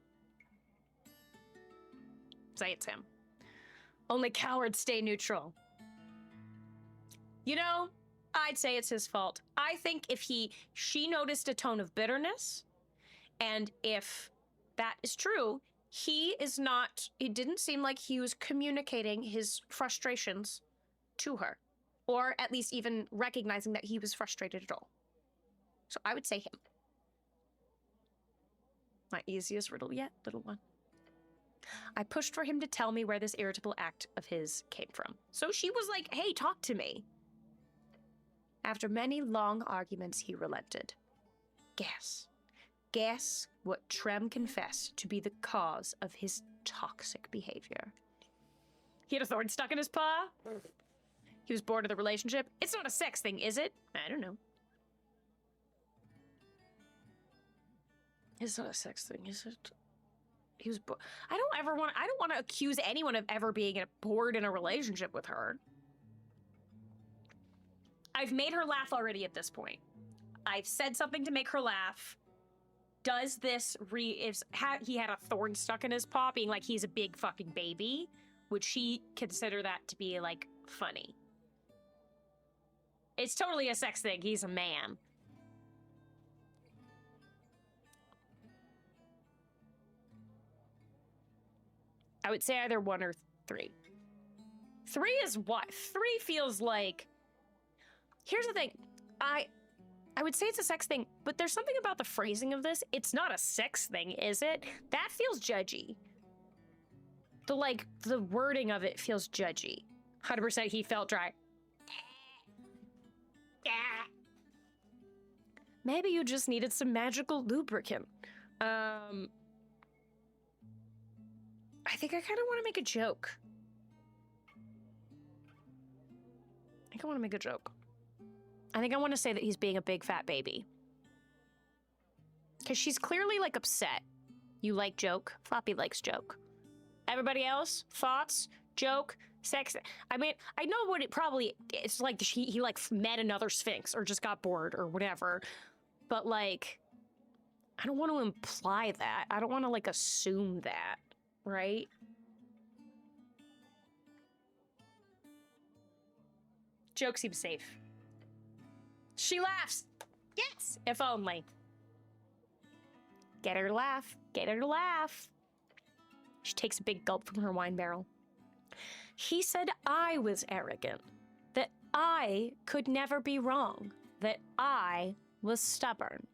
Speaker 1: say it's him. Only cowards stay neutral. You know, I'd say it's his fault. I think if she noticed a tone of bitterness, and if that is true, it didn't seem like he was communicating his frustrations to her, or at least even recognizing that he was frustrated at all. So I would say him. My easiest riddle yet, little one. I pushed for him to tell me where this irritable act of his came from. So she was like, hey, talk to me. After many long arguments, he relented. Guess what Trem confessed to be the cause of his toxic behavior. He had a thorn stuck in his paw? He was bored of the relationship? It's not a sex thing, is it? I don't know. It's not a sex thing, is it? He was I don't want to accuse anyone of ever being bored in a relationship with her. I've made her laugh already at this point. I've said something to make her laugh. Does this he had a thorn stuck in his paw, being like he's a big fucking baby? Would she consider that to be like funny? It's totally a sex thing. He's a man. I would say either 1 or 3. 3 is what? 3 feels like... Here's the thing. I would say it's a sex thing, but there's something about the phrasing of this. It's not a sex thing, is it? That feels judgy. The wording of it feels judgy. 100% he felt dry. Maybe you just needed some magical lubricant. I think I kind of want to make a joke. I think I want to make a joke. I think I want to say that he's being a big fat baby. Because she's clearly, like, upset. You like joke? Floppy likes joke. Everybody else? Thoughts? Joke? Sex? I mean, I know what it probably... It's like he like, met another Sphinx or just got bored or whatever. But, like, I don't want to imply that. I don't want to, like, assume that. Right? Joke seems safe. She laughs. Yes, if only. Get her to laugh. Get her to laugh. She takes a big gulp from her wine barrel. He said I was arrogant, that I could never be wrong, that I was stubborn.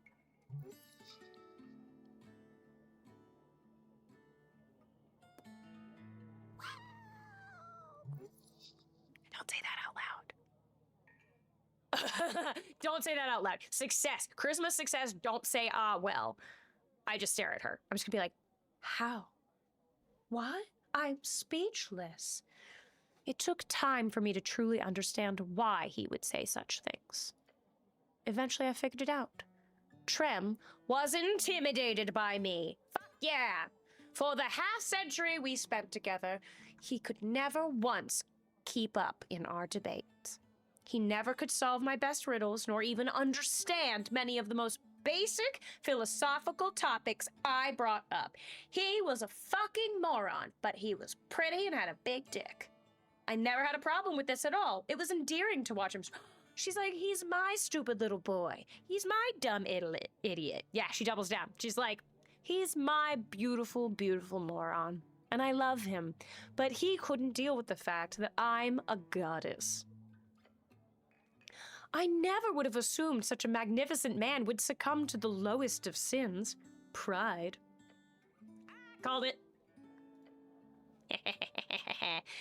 Speaker 1: Don't say that out loud. Don't say that out loud. Success. Christmas success. Don't say, ah, well. I just stare at her. I'm just gonna be like, how? What? I'm speechless. It took time for me to truly understand why he would say such things. Eventually I figured it out. Trem was intimidated by me. Fuck yeah! For the half-century we spent together, he could never once keep up in our debates. He never could solve my best riddles, nor even understand many of the most basic philosophical topics I brought up. He was a fucking moron, but he was pretty and had a big dick. I never had a problem with this at all. It was endearing to watch him. She's like, he's my stupid little boy. He's my dumb idiot. Yeah, she doubles down. She's like, he's my beautiful, beautiful moron. And I love him. But he couldn't deal with the fact that I'm a goddess. I never would have assumed such a magnificent man would succumb to the lowest of sins, pride. Called it.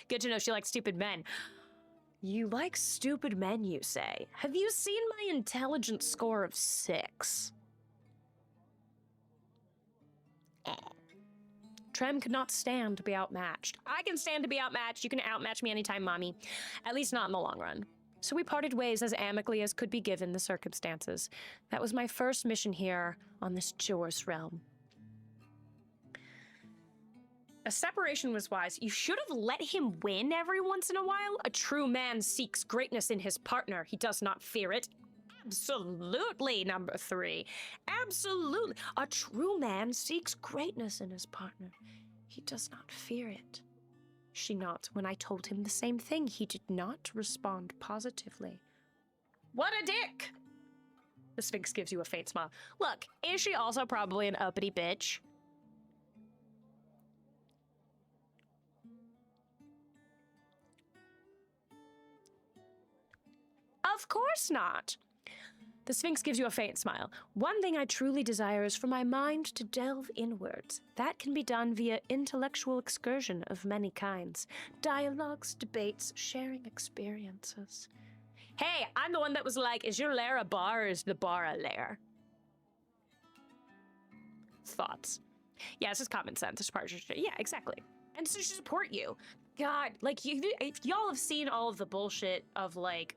Speaker 1: Good to know she likes stupid men. You like stupid men, you say? Have you seen my intelligence score of 6? Trem could not stand to be outmatched. I can stand to be outmatched. You can outmatch me anytime, mommy. At least not in the long run. So we parted ways as amicably as could be given the circumstances. That was my first mission here on this Jor's realm. A separation was wise. You should have let him win every once in a while. A true man seeks greatness in his partner. He does not fear it. Absolutely, number 3. Absolutely. A true man seeks greatness in his partner. He does not fear it. She nods. When I told him the same thing, he did not respond positively. What a dick! The Sphinx gives you a faint smile. Look, is she also probably an uppity bitch? Of course not. The Sphinx gives you a faint smile. One thing I truly desire is for my mind to delve inwards. That can be done via intellectual excursion of many kinds. Dialogues, debates, sharing experiences. Hey, I'm the one that was like, is your lair a bar or is the bar a lair? Thoughts. Yeah, it's just common sense. It's partnership. Yeah, exactly. And so to support you. God, like, if y'all have seen all of the bullshit of, like,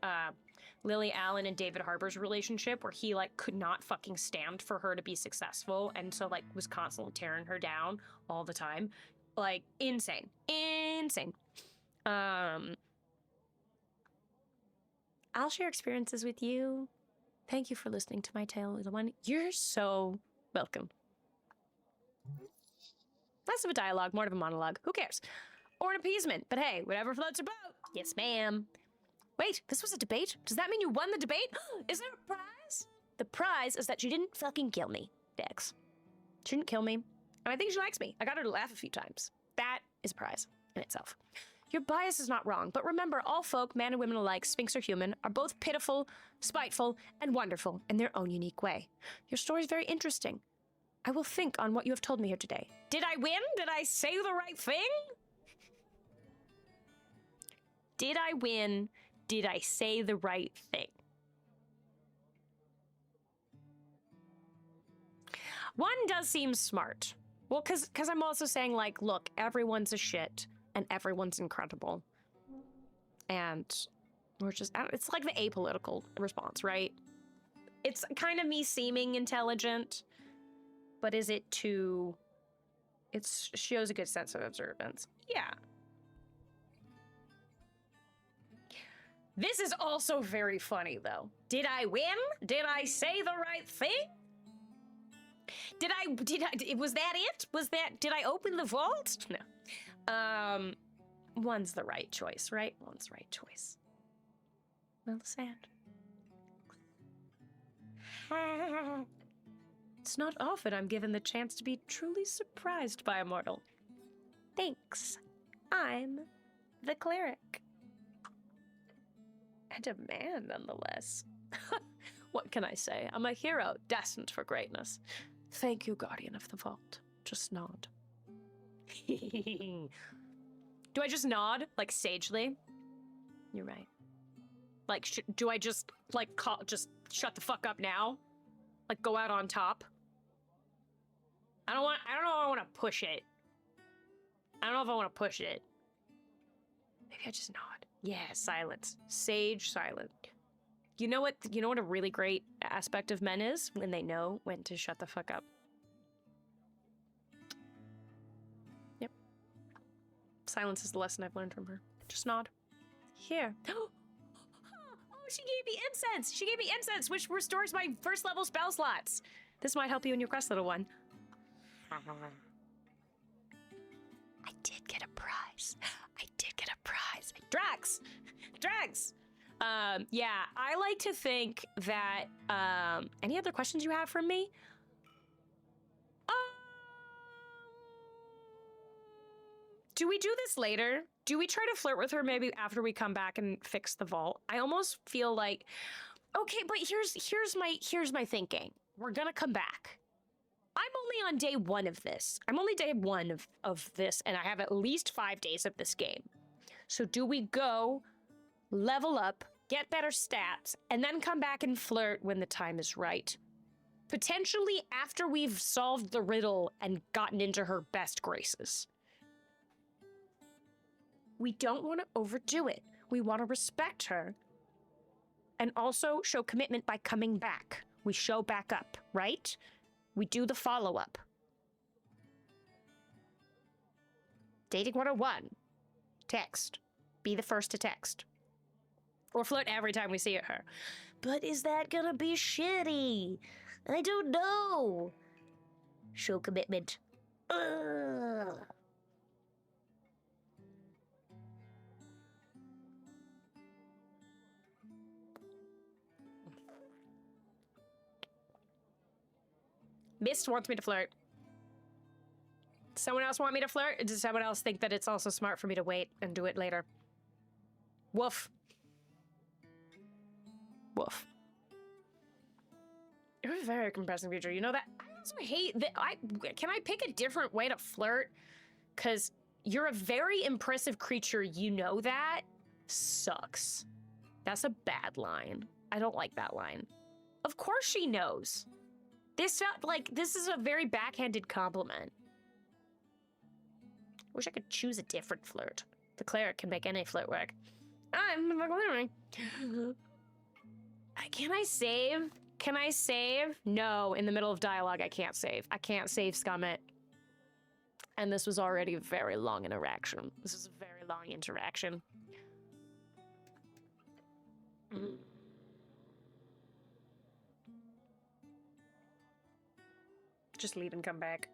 Speaker 1: Lily Allen and David Harbour's relationship where he, like, could not fucking stand for her to be successful and so, like, was constantly tearing her down all the time. Like, insane. Insane. I'll share experiences with you. Thank you for listening to my tale, little one. You're so welcome. Less of a dialogue, more of a monologue. Who cares? Or an appeasement. But hey, whatever floats your boat. Yes, ma'am. Wait, this was a debate? Does that mean you won the debate? Is there a prize? The prize is that she didn't fucking kill me, Dex. She didn't kill me. And I think she likes me. I got her to laugh a few times. That is a prize in itself. Your bias is not wrong, but remember, all folk, man and women alike, Sphinx or human, are both pitiful, spiteful, and wonderful in their own unique way. Your story is very interesting. I will think on what you have told me here today. Did I win? Did I say the right thing? Did I win? Did I say the right thing? One does seem smart. Well, because I'm also saying, like, look, everyone's a shit, and everyone's incredible. And we're just, it's like the apolitical response, right? It's kind of me seeming intelligent, but is it too... It shows a good sense of observance. Yeah. This is also very funny, though. Did I win? Did I say the right thing? Was that it? Did I open the vault? No. One's the right choice, right? One's the right choice. Well, sad. It's not often I'm given the chance to be truly surprised by a mortal. Thanks. I'm the cleric. And a man, nonetheless. What can I say? I'm a hero destined for greatness. Thank you, Guardian of the Vault. Just nod. Do I just nod, like, sagely? You're right. Like, do I just, like, just shut the fuck up now? Like, go out on top? I don't know if I want to push it. I don't know if I want to push it. Maybe I just nod. Yeah, silence. Sage silent. You know what a really great aspect of men is? When they know when to shut the fuck up. Yep. Silence is the lesson I've learned from her. Just nod. Here. Oh, she gave me incense! She gave me incense, which restores my first level spell slots. This might help you in your quest, little one. I did get a prize. I did get a prize. Drax! Drax! Yeah, I like to think that, any other questions you have from me? Do we do this later? Do we try to flirt with her maybe after we come back and fix the vault? I almost feel like, okay, but here's my thinking. We're gonna come back. I'm only on day 1 of this. I'm only day 1 of this, and I have at least 5 days of this game. So do we go, level up, get better stats, and then come back and flirt when the time is right? Potentially after we've solved the riddle and gotten into her best graces. We don't want to overdo it. We want to respect her and also show commitment by coming back. We show back up, right? We do the follow-up. Dating 101. Text. Be the first to text. Or flirt every time we see her. But is that gonna be shitty? I don't know. Show commitment. Ugh. Mist wants me to flirt. Does someone else want me to flirt? Or does someone else think that it's also smart for me to wait and do it later? Woof. Woof. You're a very compressing future. You know that? I also hate that. Can I pick a different way to flirt? Because you're a very impressive creature. You know that? Sucks. That's a bad line. I don't like that line. Of course she knows. This felt like this is a very backhanded compliment. Wish I could choose a different flirt. The cleric can make any flirt work. I'm the cleric. Can I save? Can I save? No, in the middle of dialogue, I can't save. I can't save Scummit. And this was already a very long interaction. This is a very long interaction. Just leave and come back.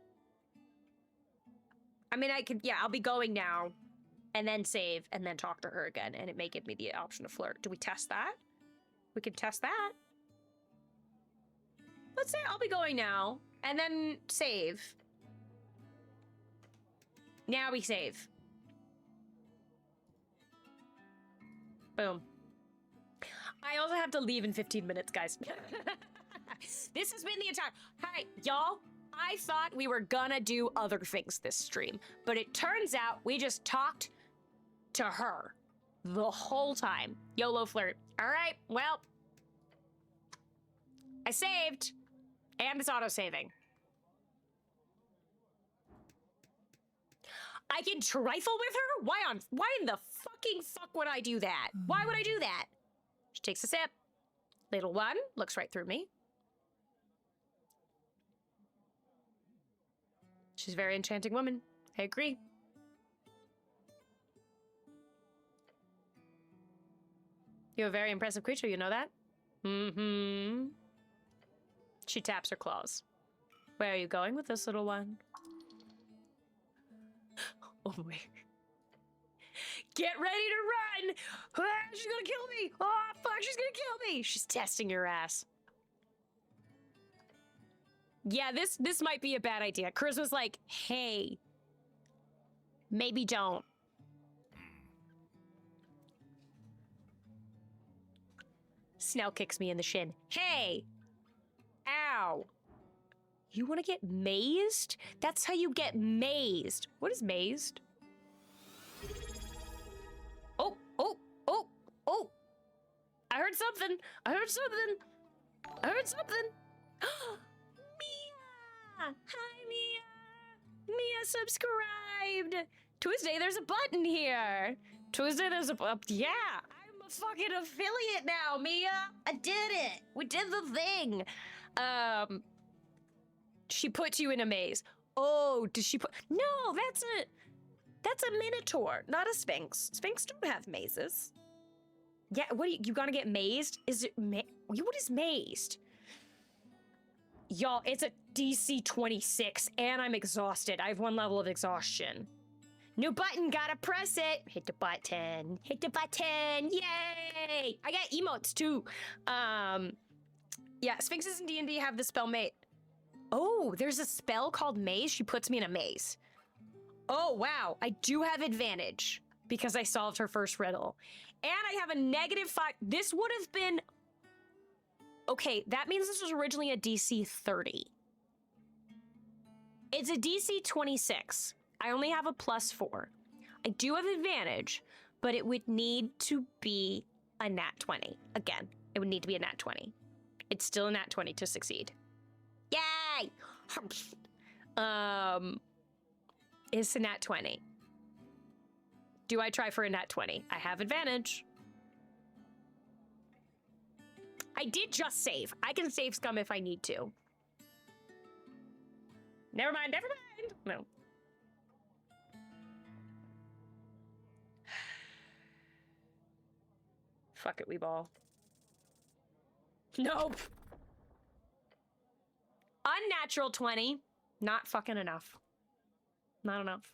Speaker 1: I mean, I could, yeah, I'll be going now and then save and then talk to her again, and it may give me the option to flirt. Do we test that? We can test that. Let's say I'll be going now and then save. Now we save. Boom. I also have to leave in 15 minutes, guys. This has been the entire... Hi, y'all. I thought we were gonna do other things this stream, but it turns out we just talked to her the whole time. YOLO flirt. All right, well, I saved, and it's auto-saving. I can trifle with her? Why in the fucking fuck would I do that? Why would I do that? She takes a sip. Little one looks right through me. She's a very enchanting woman. I agree. You're a very impressive creature, you know that? Mm-hmm. She taps her claws. Where are you going with this, little one? Oh, wait. Get ready to run! Ah, she's gonna kill me! Oh, fuck, she's gonna kill me! She's testing your ass. Yeah, this might be a bad idea. Charisma's like, hey, maybe don't. Snell kicks me in the shin. Hey! Ow! You want to get mazed? That's how you get mazed. What is mazed? Oh, oh, oh, oh! I heard something! I heard something! I heard something! Mia! Hi, Mia! Mia subscribed! Tuesday, there's a button here! Tuesday, there's a... yeah! I'm a fucking affiliate now, Mia! I did it! We did the thing! She put you in a maze. Oh, did she put... No, that's a minotaur, not a sphinx. Sphinx don't have mazes. Yeah, what you gonna get mazed? Is it what is mazed? Y'all, it's a DC 26 and I'm exhausted. I have 1 level of exhaustion. New button, gotta press it. Hit the button, hit the button, yay! I got emotes too. Yeah, Sphinxes in D&D have the spell mate. Oh, there's a spell called maze. She puts me in a maze. Oh, wow. I do have advantage because I solved her first riddle. And I have a -5. This would have been... Okay, that means this was originally a DC 30. It's a DC 26. I only have a +4. I do have advantage, but it would need to be a nat 20. Again, it would need to be a nat 20. It's still a nat 20 to succeed. Yay! It's a nat 20. Do I try for a nat 20? I have advantage. I did just save. I can save scum if I need to. Never mind, never mind. No. Fuck it, we ball. Nope. Unnatural 20. Not fucking enough. Not enough.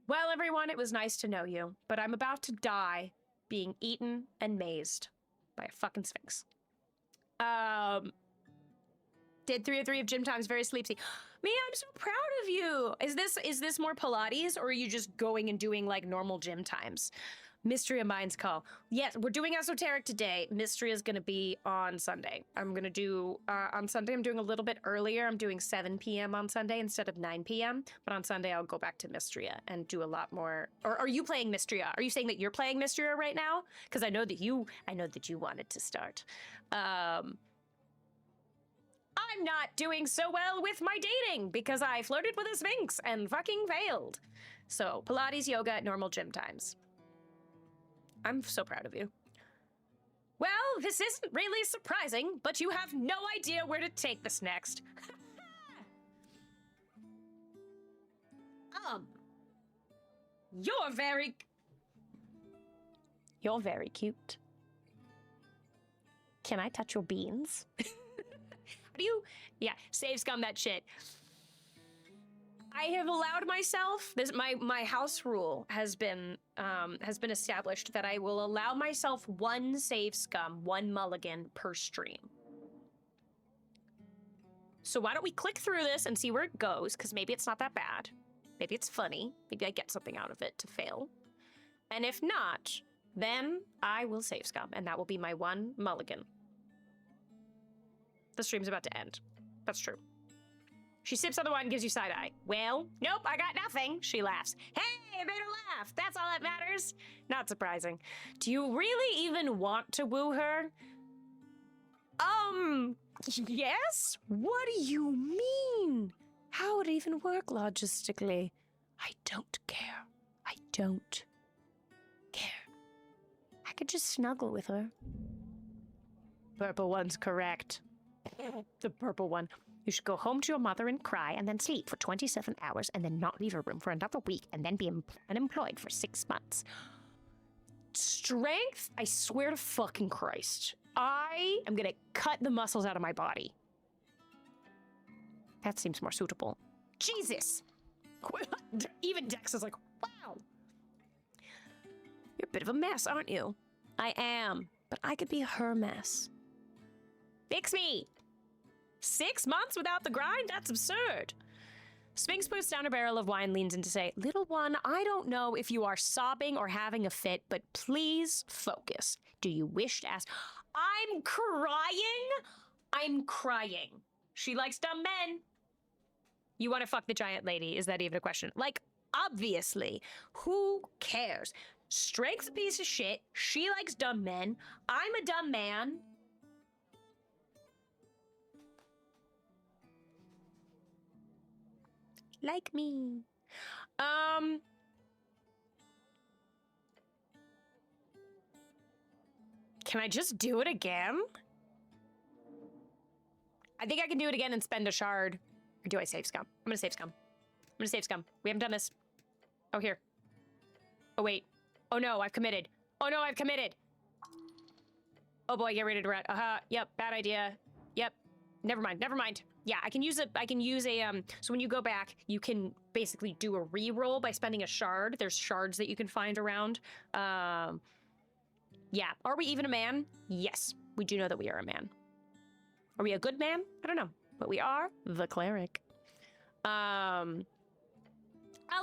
Speaker 1: Well, everyone, it was nice to know you, but I'm about to die being eaten and mazed by a fucking sphinx. Did 3 of 3 of gym times, very sleepy. Mia, I'm so proud of you. Is this more Pilates, or are you just going and doing like normal gym times? Mystery of Mind's call. Yes, we're doing Esoteric today. Mystery is going to be on Sunday. I'm going to do, on Sunday, I'm doing a little bit earlier. I'm doing 7 p.m. on Sunday instead of 9 p.m. But on Sunday, I'll go back to Mystria and do a lot more. Or are you playing Mystria? Are you saying that you're playing Mystria right now? Because I know that you wanted to start. I'm not doing so well with my dating because I flirted with a sphinx and fucking failed. So Pilates, yoga at normal gym times. I'm so proud of you. Well, this isn't really surprising, but you have no idea where to take this next. You're very cute. Can I touch your beans? How do you... Yeah, save scum that shit. I have allowed myself, my house rule has been established that I will allow myself 1 save scum, 1 mulligan per stream. So why don't we click through this and see where it goes, because maybe it's not that bad. Maybe it's funny. Maybe I get something out of it to fail. And if not, then I will save scum, and that will be my 1 mulligan. The stream's about to end. That's true. She sips on the wine and gives you side eye. Well, nope, I got nothing. She laughs. Hey, I made her laugh. That's all that matters. Not surprising. Do you really even want to woo her? Yes? What do you mean? How would it even work logistically? I don't care. I don't care. I could just snuggle with her. Purple one's correct. The purple one. You should go home to your mother and cry and then sleep for 27 hours and then not leave her room for another week and then be unemployed for 6 months. Strength? I swear to fucking Christ. I am gonna cut the muscles out of my body. That seems more suitable. Jesus! Even Dex is like, wow. You're a bit of a mess, aren't you? I am, but I could be her mess. Fix me! 6 months without the grind? That's absurd. Sphinx puts down a barrel of wine, leans in to say, little one, I don't know if you are sobbing or having a fit, but please focus. Do you wish to ask? I'm crying? I'm crying. She likes dumb men. You want to fuck the giant lady? Is that even a question? Like, obviously. Who cares? Strength's a piece of shit. She likes dumb men. I'm a dumb man. Like me. Can I just do it again? I think I can do it again and spend a shard. Or do I save scum? I'm gonna save scum. I'm gonna save scum. We haven't done this. Oh, here. Oh, wait. Oh, no, I've committed. Oh, no, I've committed. Oh, boy, get ready to run. Yep, bad idea. Yep. Never mind, never mind. Yeah, I can use a, so when you go back, you can basically do a re-roll by spending a shard. There's shards that you can find around. Yeah, are we even a man? Yes, we do know that we are a man. Are we a good man? I don't know, but we are the cleric. I'll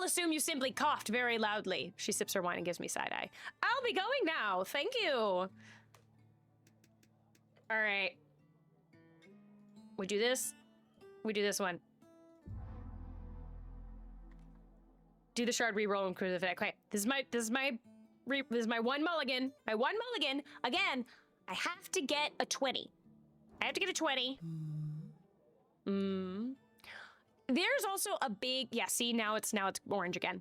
Speaker 1: assume you simply coughed very loudly. She sips her wine and gives me side eye. I'll be going now, thank you. All right. We do this. We do this one. Do the shard re-roll and cruise effect. Okay, this is my one mulligan. My one mulligan. Again, I have to get a 20. I have to get a 20. There's also a big, yeah, see, now it's orange again.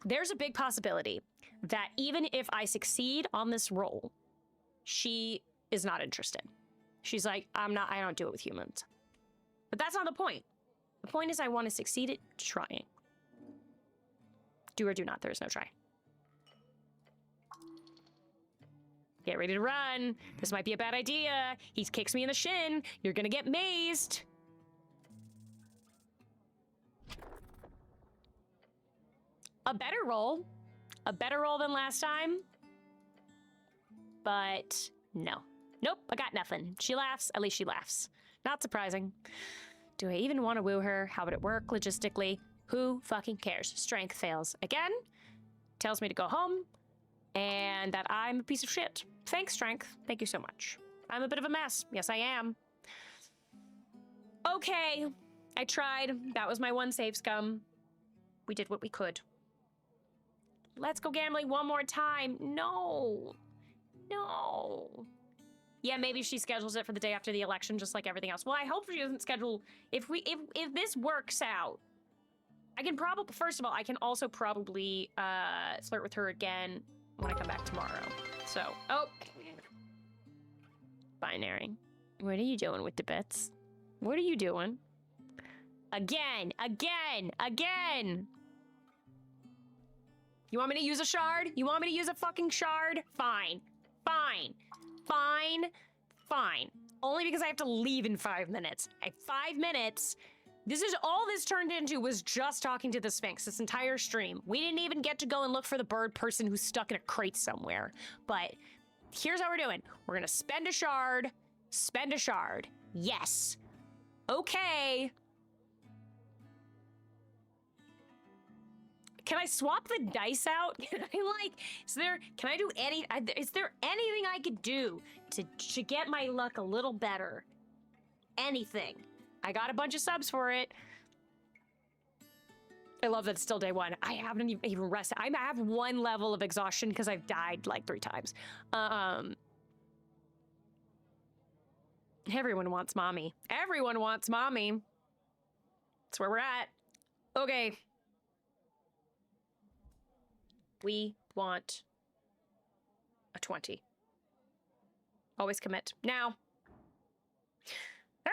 Speaker 1: There's a big possibility that even if I succeed on this roll, she is not interested. She's like, I don't do it with humans. But that's not the point. The point is I want to succeed at trying. Do or do not, there is no try. Get ready to run. This might be a bad idea. He kicks me in the shin. You're gonna get mazed. A better roll. A better roll than last time. But no. Nope, I got nothing. She laughs, at least she laughs. Not surprising. Do I even want to woo her? How would it work logistically? Who fucking cares? Strength fails again. Tells me to go home. And that I'm a piece of shit. Thanks, Strength. Thank you so much. I'm a bit of a mess. Yes, I am. Okay. I tried. That was my one save scum. We did what we could. Let's go gambling one more time. No. No. Yeah, maybe she schedules it for the day after the election, just like everything else. Well, I hope she doesn't schedule... If this works out, I can probably... First of all, I can also probably flirt with her again when I come back tomorrow. So, oh. Binary. What are you doing with the bets? What are you doing? Again, again, again! You want me to use a shard? You want me to use a fucking shard? Fine. Fine. Fine. Fine. Only because I have to leave in 5 minutes. I have 5 minutes. This is all this turned into was just talking to the Sphinx this entire stream. We didn't even get to go and look for the bird person who's stuck in a crate somewhere. But here's how we're doing. We're gonna spend a shard. Spend a shard. Yes. Okay. Can I swap the dice out? Can I do is there anything I could do to get my luck a little better? Anything. I got a bunch of subs for it. I love that it's still day one. I haven't even rested. I have 1 level of exhaustion because I've died like 3 times. Everyone wants mommy. Everyone wants mommy. That's where we're at. Okay. We want a 20. Always commit. Now. Ah!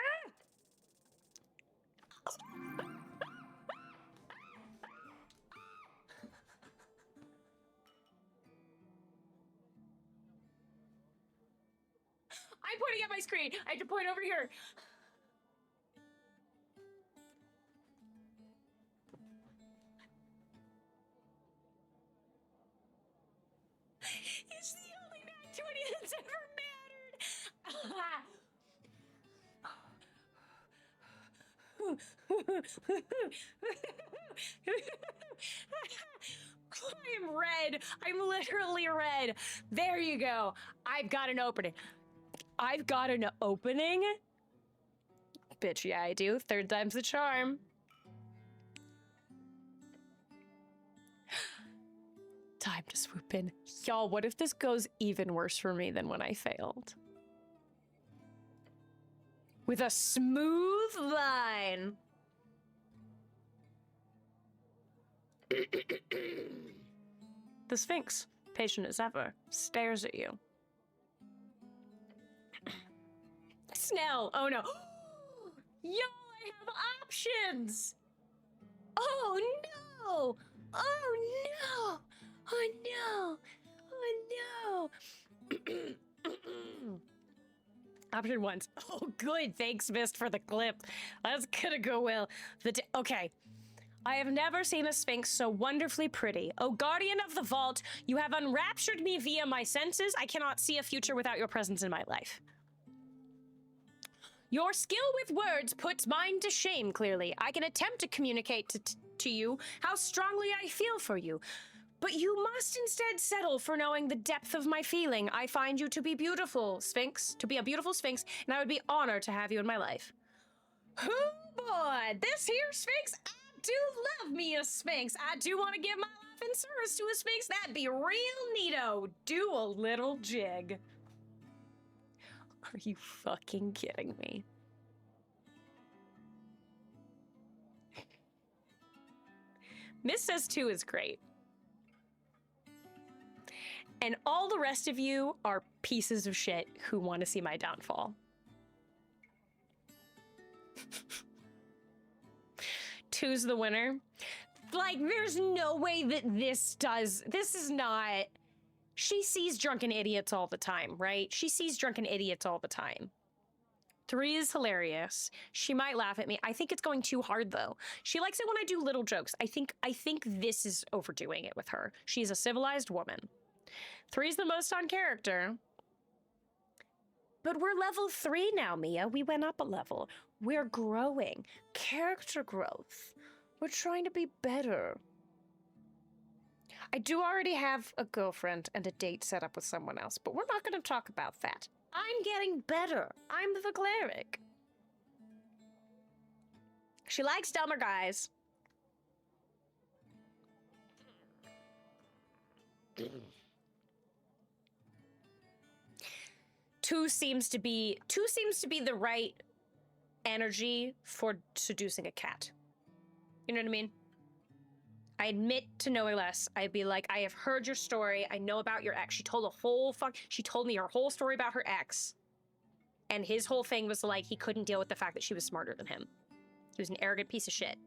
Speaker 1: I'm pointing at my screen. I have to point over here. It's the only nat 20 that's ever mattered. I am red. I'm literally red. There you go. I've got an opening. I've got an opening? Bitch, yeah, I do. Third time's the charm. Time to swoop in. Y'all, what if this goes even worse for me than when I failed? With a smooth line. The Sphinx, patient as ever, stares at you. Snell! Oh no. Yo, I have options! Oh no! Oh no! Oh no! Oh no! Option 1. Oh good, thanks Mist for the clip. That's gonna go well. Okay. I have never seen a Sphinx so wonderfully pretty. O guardian of the vault, you have enraptured me via my senses. I cannot see a future without your presence in my life. Your skill with words puts mine to shame, clearly. I can attempt to communicate to you how strongly I feel for you. But you must instead settle for knowing the depth of my feeling. I find you to be beautiful, Sphinx, to be a beautiful Sphinx, and I would be honored to have you in my life. Oh boy, this here Sphinx, I do love me a Sphinx. I do want to give my life in service to a Sphinx. That'd be real neato. Do a little jig. Are you fucking kidding me? Miss says 2 is great. And all the rest of you are pieces of shit who want to see my downfall. 2's the winner. Like, there's no way that this is not... She sees drunken idiots all the time, right? She sees drunken idiots all the time. 3 is hilarious. She might laugh at me. I think it's going too hard, though. She likes it when I do little jokes. I think this is overdoing it with her. She's a civilized woman. 3 is the most on character. But we're level 3 now, Mia. We went up a level. We're growing. Character growth. We're trying to be better. I do already have a girlfriend and a date set up with someone else, but we're not going to talk about that. I'm getting better. I'm the cleric. She likes dumber guys. Two seems to be the right energy for seducing a cat. You know what I mean? I admit to knowing less. I'd be like, I have heard your story. I know about your ex. She told me her whole story about her ex. And his whole thing was like, he couldn't deal with the fact that she was smarter than him. He was an arrogant piece of shit.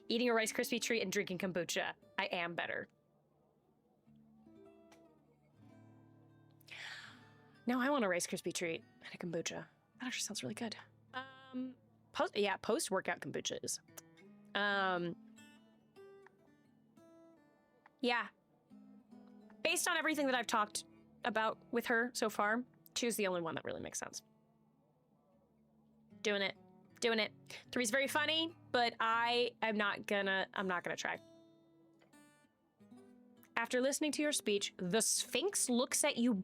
Speaker 1: Eating a Rice Krispie treat and drinking kombucha. I am better. Now I want a Rice Krispie treat and a kombucha. That actually sounds really good. Post-workout kombuchas. Yeah. Based on everything that I've talked about with her so far, 2's the only one that really makes sense. Doing it. 3's very funny, but I'm not gonna try. After listening to your speech, the Sphinx looks at you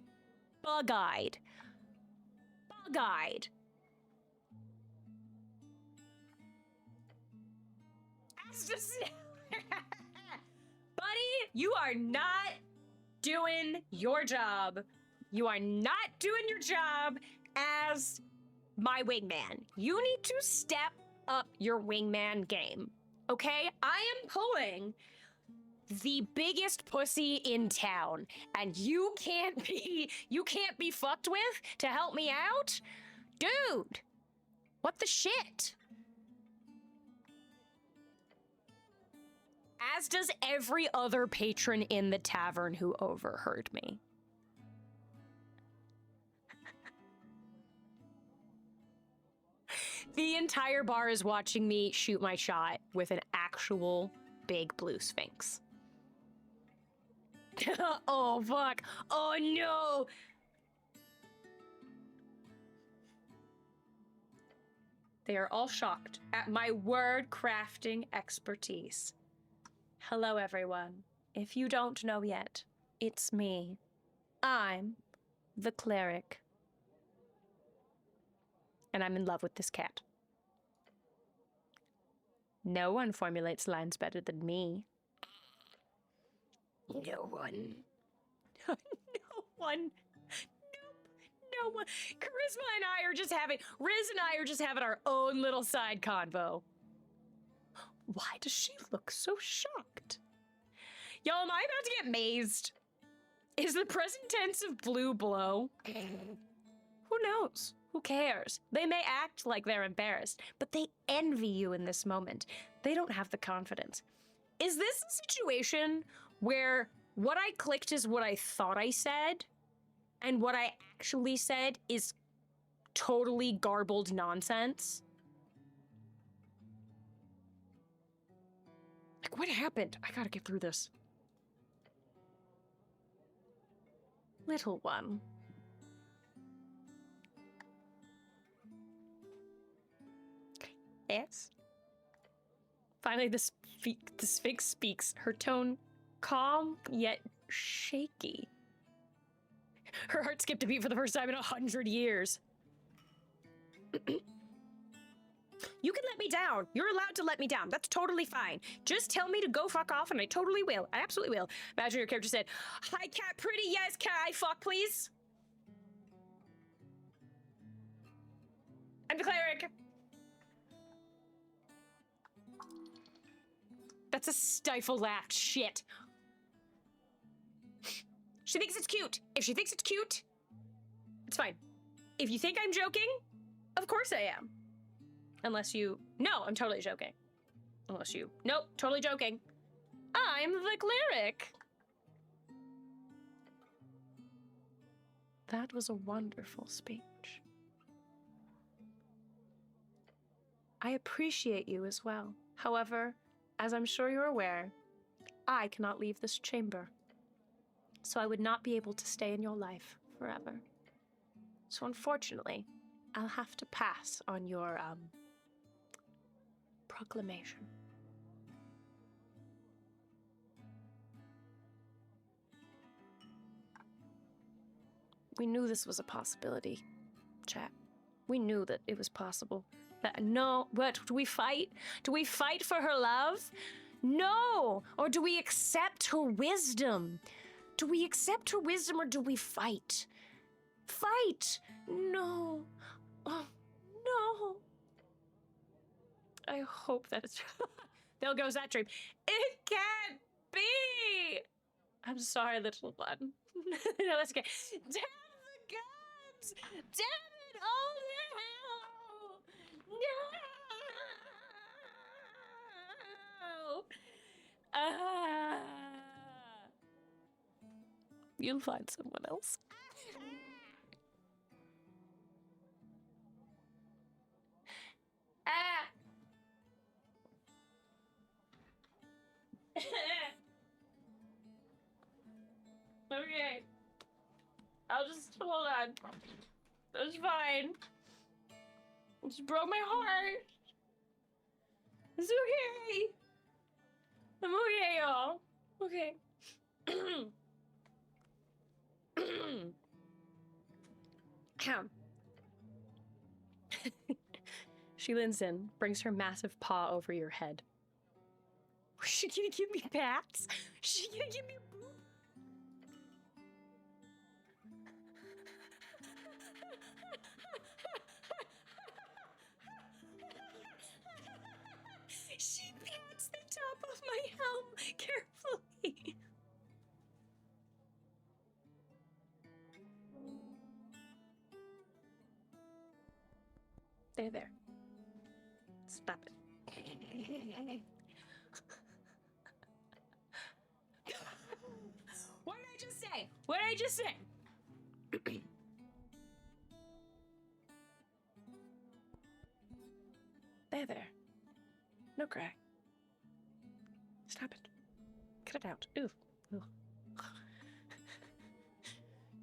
Speaker 1: bug-eyed. Bug-eyed. Buddy, you are not doing your job. You are not doing your job as my wingman. You need to step up your wingman game, okay? I am pulling the biggest pussy in town, and you can't be fucked with to help me out? Dude, what the shit? As does every other patron in the tavern who overheard me. The entire bar is watching me shoot my shot with an actual big blue Sphinx. Oh, fuck. Oh, no. They are all shocked at my word crafting expertise. Hello, everyone. If you don't know yet, it's me. I'm the cleric. And I'm in love with this cat. No one formulates lines better than me. No one. No one. No one. Charisma and I are just having, Rizz and I are just having our own little side convo. Why does she look so shocked? Yo, am I about to get mazed? Is the present tense of blue blow? Who knows? Who cares? They may act like they're embarrassed, but they envy you in this moment. They don't have the confidence. Is this a situation where what I clicked is what I thought I said, and what I actually said is totally garbled nonsense? Like, what happened? I gotta get through this. Little one. Yes? Finally, the Sphinx speaks, her tone calm yet shaky. Her heart skipped a beat for the first time in 100 years. You can let me down. You're allowed to let me down. That's totally fine. Just tell me to go fuck off and I totally will. I absolutely will. Imagine your character said, "Hi, cat pretty. Yes, can I fuck, please?" I'm the cleric. That's a stifled laugh. Shit. She thinks it's cute. If she thinks it's cute, it's fine. If you think I'm joking, of course I am. Unless you... No, I'm totally joking. Unless you... Nope, totally joking. I'm the cleric. That was a wonderful speech. I appreciate you as well. However, as I'm sure you're aware, I cannot leave this chamber. So I would not be able to stay in your life forever. So unfortunately, I'll have to pass on your, proclamation. We knew this was a possibility, chat. We knew that it was possible. No, but do we fight? Do we fight for her love? No! Or do we accept her wisdom? Do we accept her wisdom or do we fight? Fight! No. Oh, no. I hope that it's... There goes that dream. It can't be! I'm sorry, little one. No, that's okay. Damn the gods! Damn it! Oh, no! You'll find someone else. Okay. I'll just hold on. That's fine. I just broke my heart. It's okay. I'm okay, y'all. Okay. She leans in, brings her massive paw over your head. Is she gonna give me pats? Is she gonna give me a boop? She pats the top of my helm carefully. There. Stop it. What did I just say? What did I just say? There. No cry. Stop it. Cut it out. Ooh.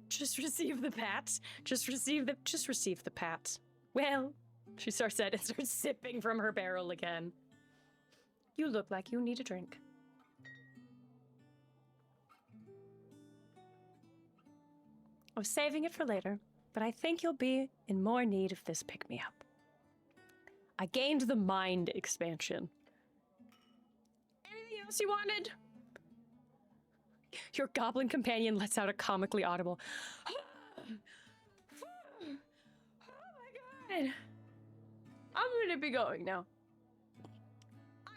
Speaker 1: Just receive the pats. Just receive the pats. Well, She starts at and starts sipping from her barrel again. You look like you need a drink. I was saving it for later, but I think you'll be in more need of this pick-me-up. I gained the mind expansion. Anything else you wanted? Your goblin companion lets out a comically audible. Oh my god. I'm gonna be going now.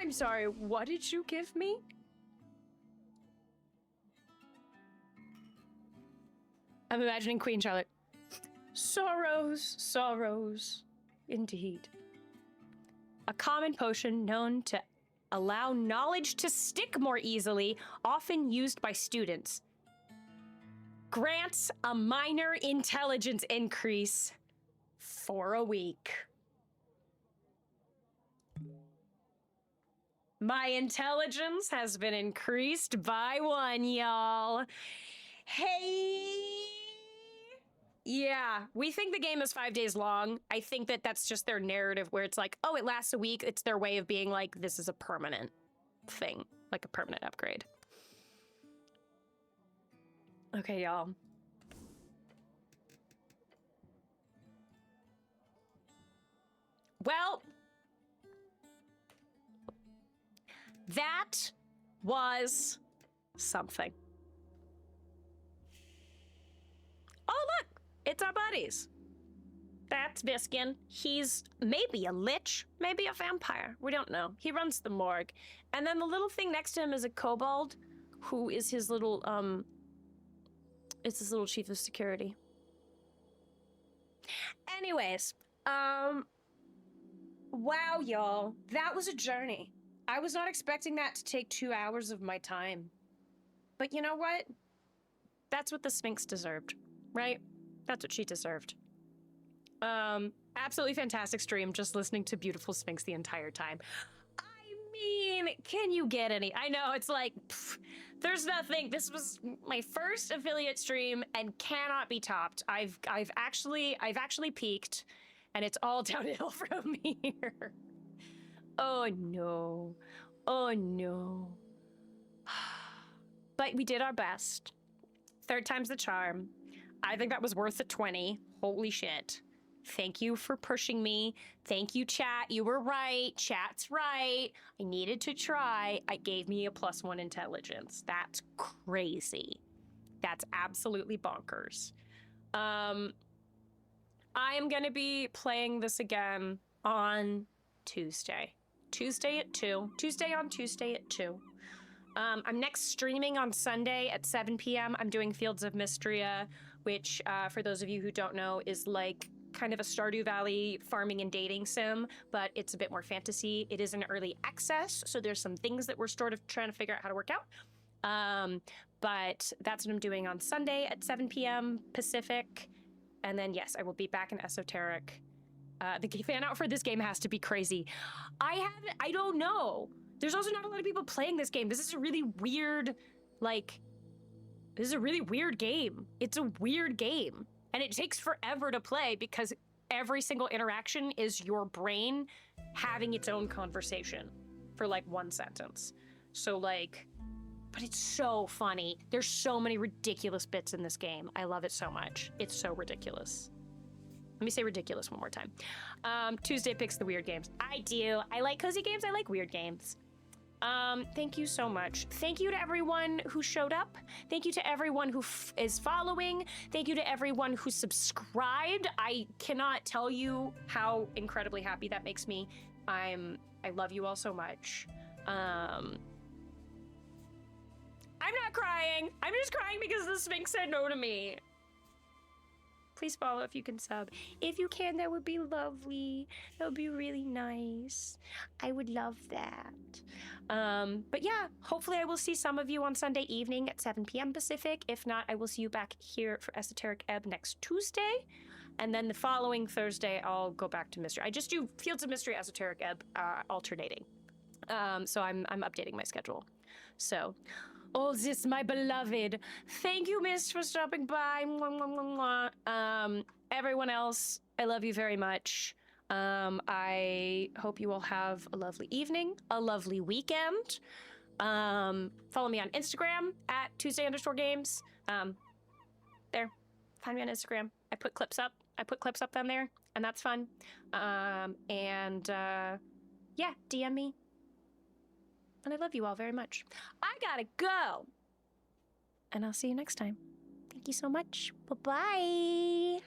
Speaker 1: I'm sorry, what did you give me? I'm imagining Queen Charlotte. Sorrows, sorrows, indeed. A common potion known to allow knowledge to stick more easily, often used by students. Grants a minor intelligence increase for a week. My intelligence has been increased by 1, y'all. Hey! Yeah, we think the game is 5 days long. I think that that's just their narrative where it's like, oh, it lasts a week. It's their way of being like, this is a permanent thing, like a permanent upgrade. Okay, y'all. Well, that was something. Oh, look, it's our buddies. That's Biskin. He's maybe a lich, maybe a vampire. We don't know. He runs the morgue. And then the little thing next to him is a kobold who is his little, it's his little chief of security. Anyways, wow, y'all. That was a journey. I was not expecting that to take 2 hours of my time. But you know what? That's what the Sphinx deserved, right? That's what she deserved. Absolutely fantastic stream, just listening to beautiful Sphinx the entire time. I mean, can you get any? I know, it's like, pff, there's nothing. This was my first affiliate stream and cannot be topped. I've actually peaked, and it's all downhill from here. Oh no. Oh no. But we did our best. 3rd time's the charm. I think that was worth the 20. Holy shit. Thank you for pushing me. Thank you, chat. You were right. Chat's right. I needed to try. It gave me a +1 intelligence. That's crazy. That's absolutely bonkers. I am going to be playing this again on Tuesday. Tuesday at 2. Tuesday on Tuesday at 2. I'm next streaming on Sunday at 7 p.m. I'm doing Fields of Mystria, which, for those of you who don't know, is like kind of a Stardew Valley farming and dating sim, but it's a bit more fantasy. It is in early access, so there's some things that we're sort of trying to figure out how to work out. But that's what I'm doing on Sunday at 7 p.m. Pacific. And then, yes, I will be back in Esoteric. The fan out for this game has to be crazy. I don't know. There's also not a lot of people playing this game. This is a really weird, this is a really weird game. It's a weird game. And it takes forever to play because every single interaction is your brain having its own conversation for like 1 sentence. So but it's so funny. There's so many ridiculous bits in this game. I love it so much. It's so ridiculous. Let me say ridiculous one more time. Tuesday picks the weird games. I do. I like cozy games. I like weird games. Thank you so much. Thank you to everyone who showed up. Thank you to everyone who is following. Thank you to everyone who subscribed. I cannot tell you how incredibly happy that makes me. I love you all so much. I'm not crying. I'm just crying because the Sphinx said no to me. Please follow if you can sub. If you can, that would be lovely. That would be really nice. I would love that. But yeah, hopefully I will see some of you on Sunday evening at 7 p.m. Pacific. If not, I will see you back here for Esoteric Ebb next Tuesday. And then the following Thursday, I'll go back to Mystery. I just do Fields of Mystery, Esoteric Ebb, alternating. So I'm updating my schedule. So... oh, this, my beloved. Thank you, Miss, for stopping by. Mwah, mwah, mwah, mwah. Everyone else, I love you very much. I hope you all have a lovely evening, a lovely weekend. Follow me on Instagram at Tuesday_games. There, find me on Instagram. I put clips up. On there, and that's fun. Yeah, DM me. And I love you all very much. I gotta go. And I'll see you next time. Thank you so much. Bye-bye.